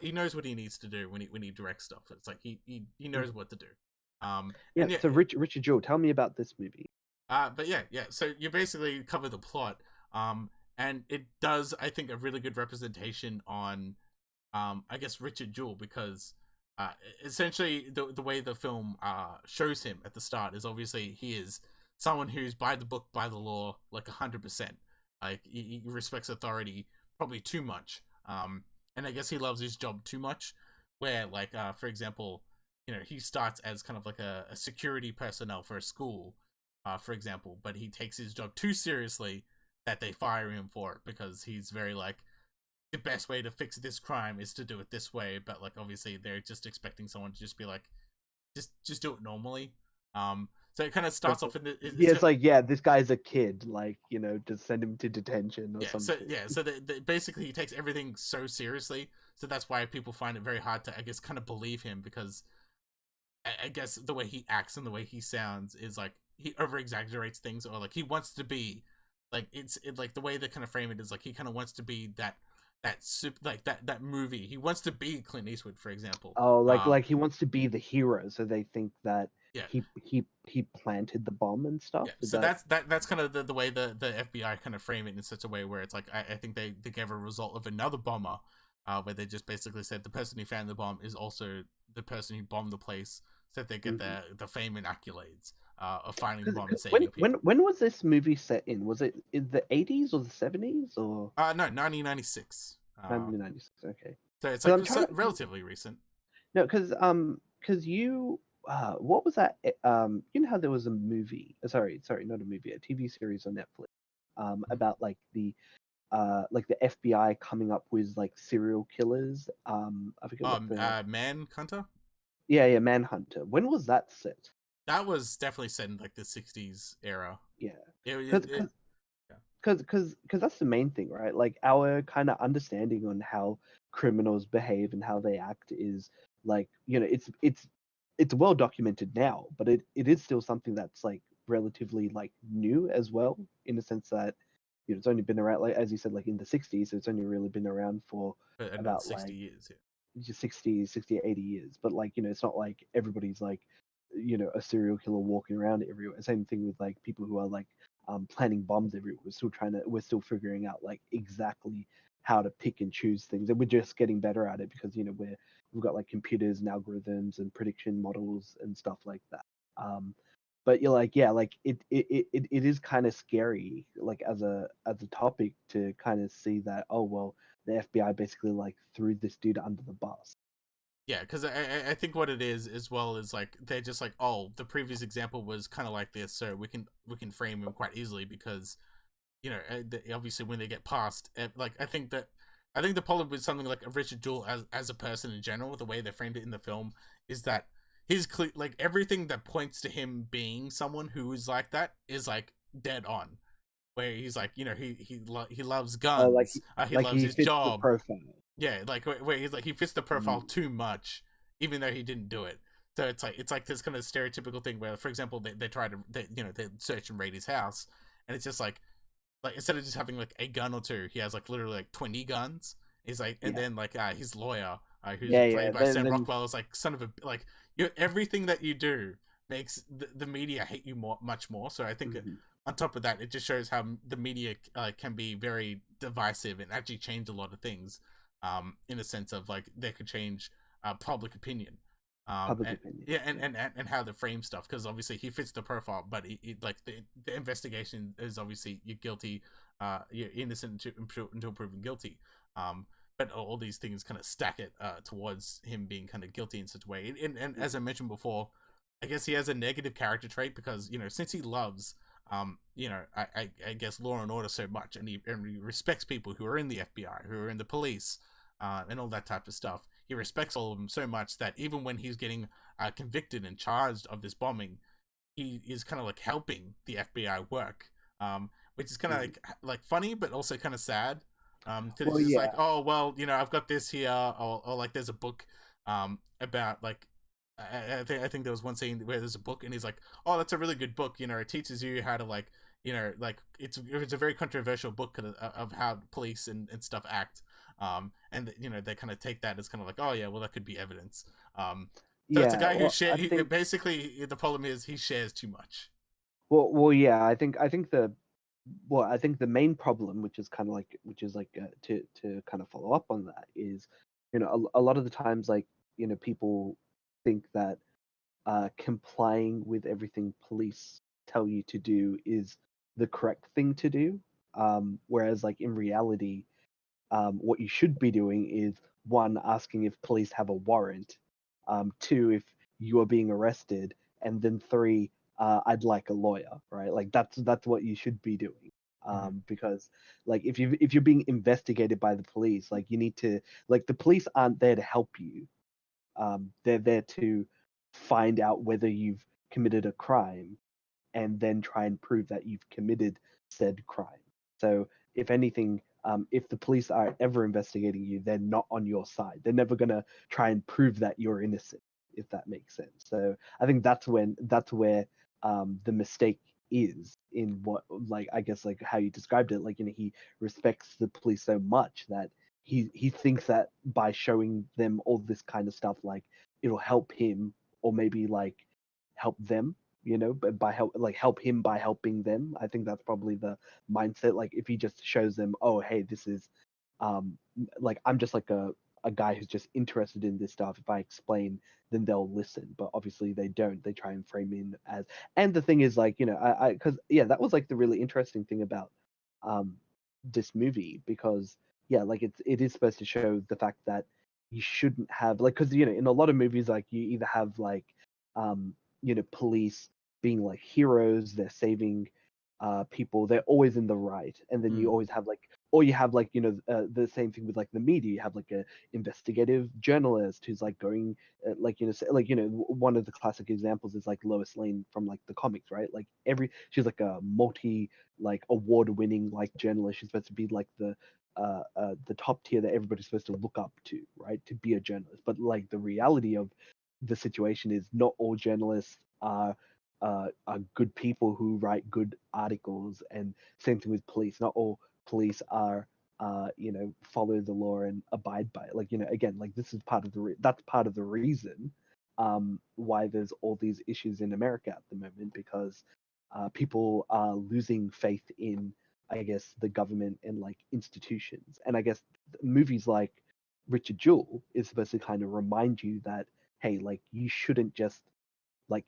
he knows what he needs to do when he directs stuff. It's like he knows what to do. Yeah. And yeah, So Richard Jewell, tell me about this movie. but yeah. So you basically cover the plot. And it does, I think, a really good representation on, I guess, Richard Jewell, because essentially the way the film shows him at the start is obviously he is someone who's by the book, by the law, like 100%. Like he respects authority probably too much. And I guess he loves his job too much. Where, like, for example, he starts as kind of like a security personnel for a school, for example, but he takes his job too seriously that they fire him for it because he's very like the best way to fix this crime is to do it this way, but like obviously they're just expecting someone to just be like just do it normally. So it kind of starts off in it's like, yeah, this guy's a kid, like, just send him to detention or yeah, something. so basically he takes everything so seriously, so that's why people find it very hard to, I guess, kind of believe him, because I guess the way he acts and the way he sounds is like he over exaggerates things, or like he wants to be like like the way they kind of frame it is like he kind of wants to be that movie. He wants to be Clint Eastwood, for example. Oh, like he wants to be the hero, so they think that Yeah, he planted the bomb and stuff. yeah. So that's kind of the way the FBI kind of frame it in such a way where it's like I think they gave a result of another bomber, where they just basically said the person who found the bomb is also the person who bombed the place, so that they get the fame and accolades of finding the bomb and saving people. When was this movie set in? Was it in the 80s or the 70s or No, 1996. 1996? Okay. So it's 'Cause like relatively recent. No, because you what was that? You know how there was a movie? Sorry, not a movie, a TV series on Netflix. About like the FBI coming up with like serial killers. I forget what the Manhunter. Yeah, Manhunter. When was that set? That was definitely set in like the 60s era. Yeah, Yeah. because that's the main thing, right? Like our kind of understanding on how criminals behave and how they act is like, it's well documented now, but it is still something that's like relatively like new as well, in the sense that it's only been around, like as you said, like in the 60s, so it's only really been around for About about 60 like years. Yeah. just 60, 80 years. But like, it's not like everybody's like, a serial killer walking around everywhere. Same thing with like people who are like planting bombs everywhere. We're still figuring out like exactly how to pick and choose things, and we're just getting better at it because we've got like computers and algorithms and prediction models and stuff like that. But you're like, yeah, like it is kind of scary, like as a topic, to kind of see that, oh well, the FBI basically like threw this dude under the bus. Yeah, because I think what it is as well is like they're just like, oh, the previous example was kind of like this, so we can frame him quite easily because obviously when they get past like I think the problem with something like Richard Jewell as a person in general, the way they framed it in the film is that his like everything that points to him being someone who is like that is like dead on. Where he's like, he loves Oh, like guns, he like loves he his fits the job. profile. Yeah, like where he's like he fits the profile Mm. too much, even though he didn't do it. So it's like this kind of stereotypical thing where, for example, they try to they search and raid his house, and it's just like instead of just having like a gun or two, he has like literally like 20 guns. He's like, and Yeah, then like his lawyer, who's yeah. played by Then, Sam then Rockwell, is like son of a like everything that you do makes the media hate you much more. So I think mhm. on top of that, it just shows how the media can be very divisive and actually change a lot of things. In a sense of like they could change public opinion. Public And opinion. yeah, Yeah. and how to frame stuff, because obviously he fits the profile, but he like the investigation is obviously you're guilty, you're innocent until proven guilty. But all these things kind of stack it towards him being kind of guilty in such a way. And as I mentioned before, I guess he has a negative character trait because since he loves I guess law and order so much, and he respects people who are in the FBI, who are in the police, and all that type of stuff. He respects all of them so much that even when he's getting convicted and charged of this bombing, he is kind of like helping the FBI work, which is kind of Mhm. like funny, but also kind of sad. Because Well, it's just like, yeah. oh well, I've got this here, or like there's a book about like I think there was one scene where there's a book and he's like, oh, that's a really good book. It teaches you how to like like it's a very controversial book of how police and stuff act. And they kind of take that as kind of like, oh yeah, well that could be evidence. So it's a Yeah. guy who Well, share. I think. Basically, the problem is he shares too much. Well, yeah. I think the. Well, I think the main problem, which is like to kind of follow up on that, is, a lot of the times, like, people think that complying with everything police tell you to do is the correct thing to do. Whereas, like, in reality, what you should be doing is, one, asking if police have a warrant, two, if you are being arrested, and then three, I'd like a lawyer, right? Like, that's what you should be doing. Mm-hmm. Because, like, if you're being investigated by the police, like, you need to, like, the police aren't there to help you. They're there to find out whether you've committed a crime and then try and prove that you've committed said crime. So, if anything, if the police are ever investigating you, they're not on your side. They're never gonna try and prove that you're innocent, if that makes sense. So I think that's where the mistake is in what, like, I guess, like, how you described it. Like, he respects the police so much that he thinks that by showing them all this kind of stuff, like, it'll help him, or maybe, like, help them, but help him by helping them. I think that's probably the mindset. Like, if he just shows them, oh, hey, this is, um like, I'm just like a guy who's just interested in this stuff. If I explain, then they'll listen. But obviously they don't. They try and frame in as. And the thing is, like, I because, yeah, that was, like, the really interesting thing about um this movie, because, yeah, like, it is supposed to show the fact that you shouldn't have, like, because, in a lot of movies, like, you either have, like, police being like heroes, they're saving people, they're always in the right, and then you Mm. always have, like, or you have, like, the same thing with, like, the media. You have, like, a investigative journalist who's, like, going, like, one of the classic examples is, like, Lois Lane from, like, the comics, right? Like, she's like a multi, like, award winning, like, journalist. She's supposed to be like the top tier that everybody's supposed to look up to, right, to be a journalist. But, like, the reality of the situation is, not all journalists are good people who write good articles, and same thing with police. Not all police are follow the law and abide by it. Like, again, like, this is part of that's part of the reason why there's all these issues in America at the moment, because people are losing faith in, I guess, the government and, like, institutions. And I guess movies like Richard Jewell is supposed to kind of remind you that, hey, like, you shouldn't just, like,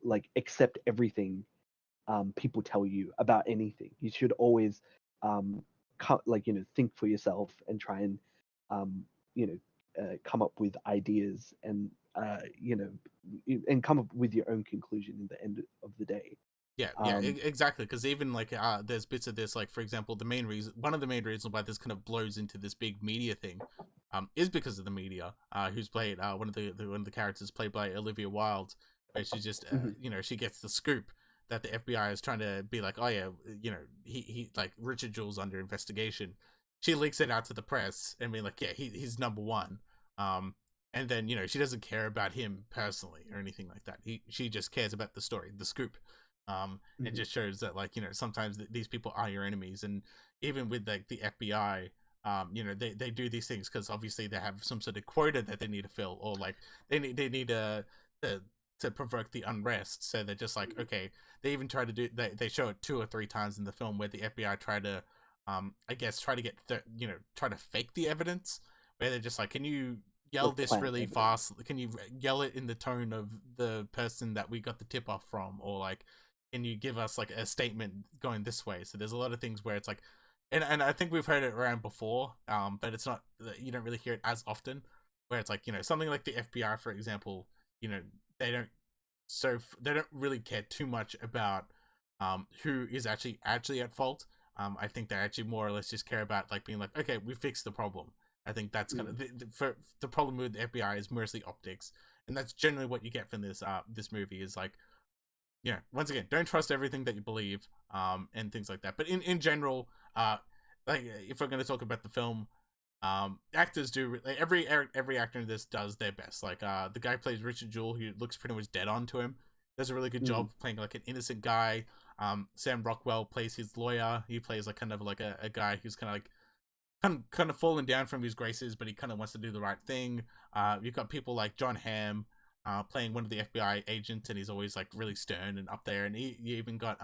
like, accept everything people tell you about anything. You should always like, think for yourself and try and you come up with ideas, and and come up with your own conclusion in the end of the day. Yeah, yeah, um exactly. Because even like, there's bits of this, like for example, one of the main reasons why this kind of blows into this big media thing, is because of the media. Who's played one of the characters played by Olivia Wilde, where she just, mhm. she gets the scoop that the FBI is trying to be like, oh yeah, he like Richard Jewell's under investigation. She leaks it out to the press and be like, yeah, he's number one. Um, and then she doesn't care about him personally or anything like that. She just cares about the story, the scoop. It Mhm. just shows that, like, sometimes these people are your enemies. And even with like the FBI, they do these things because obviously they have some sort of quota that they need to fill, or like they need to to provoke the unrest. So they're just like, okay, they even try to do, they show it 2 or 3 times in the film where the FBI try to, I guess, try to get try to fake the evidence, where they're just like, can you yell like this plant really evidence. fast? Can you yell it in the tone of the person that we got the tip off from, or like, can you give us like a statement going this way? So there's a lot of things where it's like, and I think we've heard it around before, but it's not, you don't really hear it as often. Where it's like, something like the FBI, for example, they don't they don't really care too much about who is actually at fault. I think they actually more or less just care about like being like, okay, we fixed the problem. I think that's kind of for the problem with the FBI is mostly optics, and that's generally what you get from this movie is like, once again, don't trust everything that you believe, and things like that. But in general, like if we're going to talk about the film, actors do like, every actor in this does their best. Like the guy who plays Richard Jewell, who looks pretty much dead on to him, does a really good job playing like an innocent guy. Sam Rockwell plays his lawyer. He plays like kind of like a guy who's kind of like kind of fallen down from his graces, but he kind of wants to do the right thing. You've got people like John Hamm playing one of the FBI agents, and he's always like really stern and up there. And you even got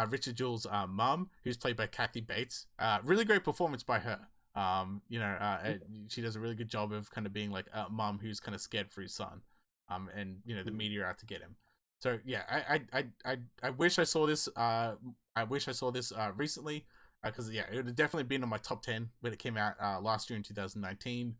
Richard Jewell's mum, who's played by Kathy Bates. Really great performance by her. She does a really good job of kind of being like a mum who's kind of scared for his son. And the media are out to get him. So yeah, I wish I saw this. I wish I saw this recently, because it would have definitely been on my top 10 when it came out last year in 2019.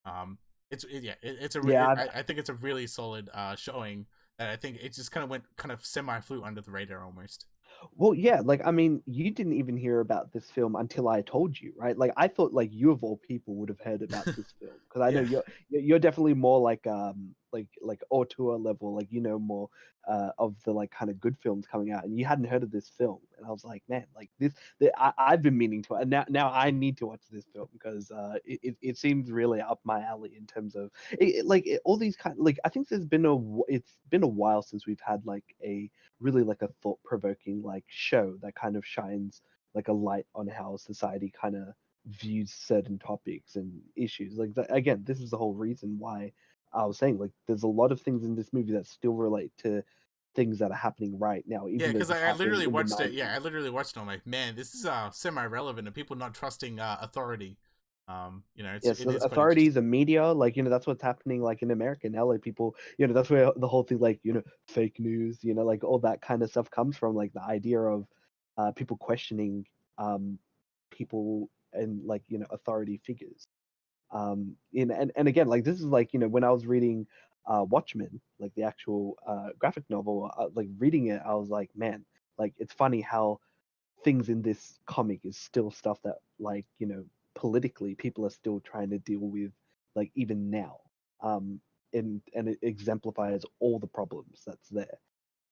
I think it's a really solid showing that I think it just kind of went kind of flew under the radar almost. Well, yeah, like I mean, you didn't even hear about this film until I told you, right? Like I thought like you of all people would have heard about this film because I know Yeah. you're definitely more like auteur level, like more of the like kind of good films coming out, and you hadn't heard of this film, and I was like, man, like I've been meaning to, and now I need to watch this film because it seems really up my alley in terms of all these kind like I think it's been a while since we've had like a really like a thought-provoking like show that kind of shines like a light on how society kind of views certain topics and issues like that. Again, this is the whole reason why I was saying like there's a lot of things in this movie that still relate to things that are happening right now, Yeah, even though because this I happened literally in the watched it. Yeah, 90s. I literally watched it. I'm like, man, this is semi-relevant, and people not trusting authority. Yeah, It so is quite authorities interesting. and media, like that's what's happening like in America now. Like people, that's where the whole thing like fake news, like all that kind of stuff comes from. Like the idea of people questioning people and like authority figures. And again, like this is like when I was reading Watchmen, like the actual graphic novel, like reading it, I was like, man, like it's funny how things in this comic is still stuff that like politically people are still trying to deal with like even now, and it exemplifies all the problems that's there.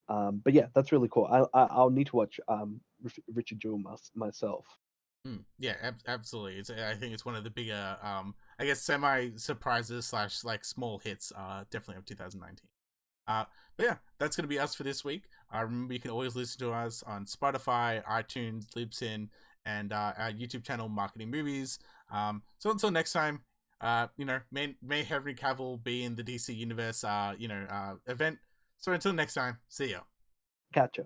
But yeah, that's really cool. I'll need to watch Richard Jewell myself. Yeah, absolutely. I think it's one of the bigger, I guess, semi surprises slash like small hits. Definitely of 2019. But yeah, that's going to be us for this week. Remember, you can always listen to us on Spotify, iTunes, Libsyn, and our YouTube channel, Marketing Movies. So until next time, may Henry Cavill be in the DC Universe, event. So until next time, see ya. Catch ya.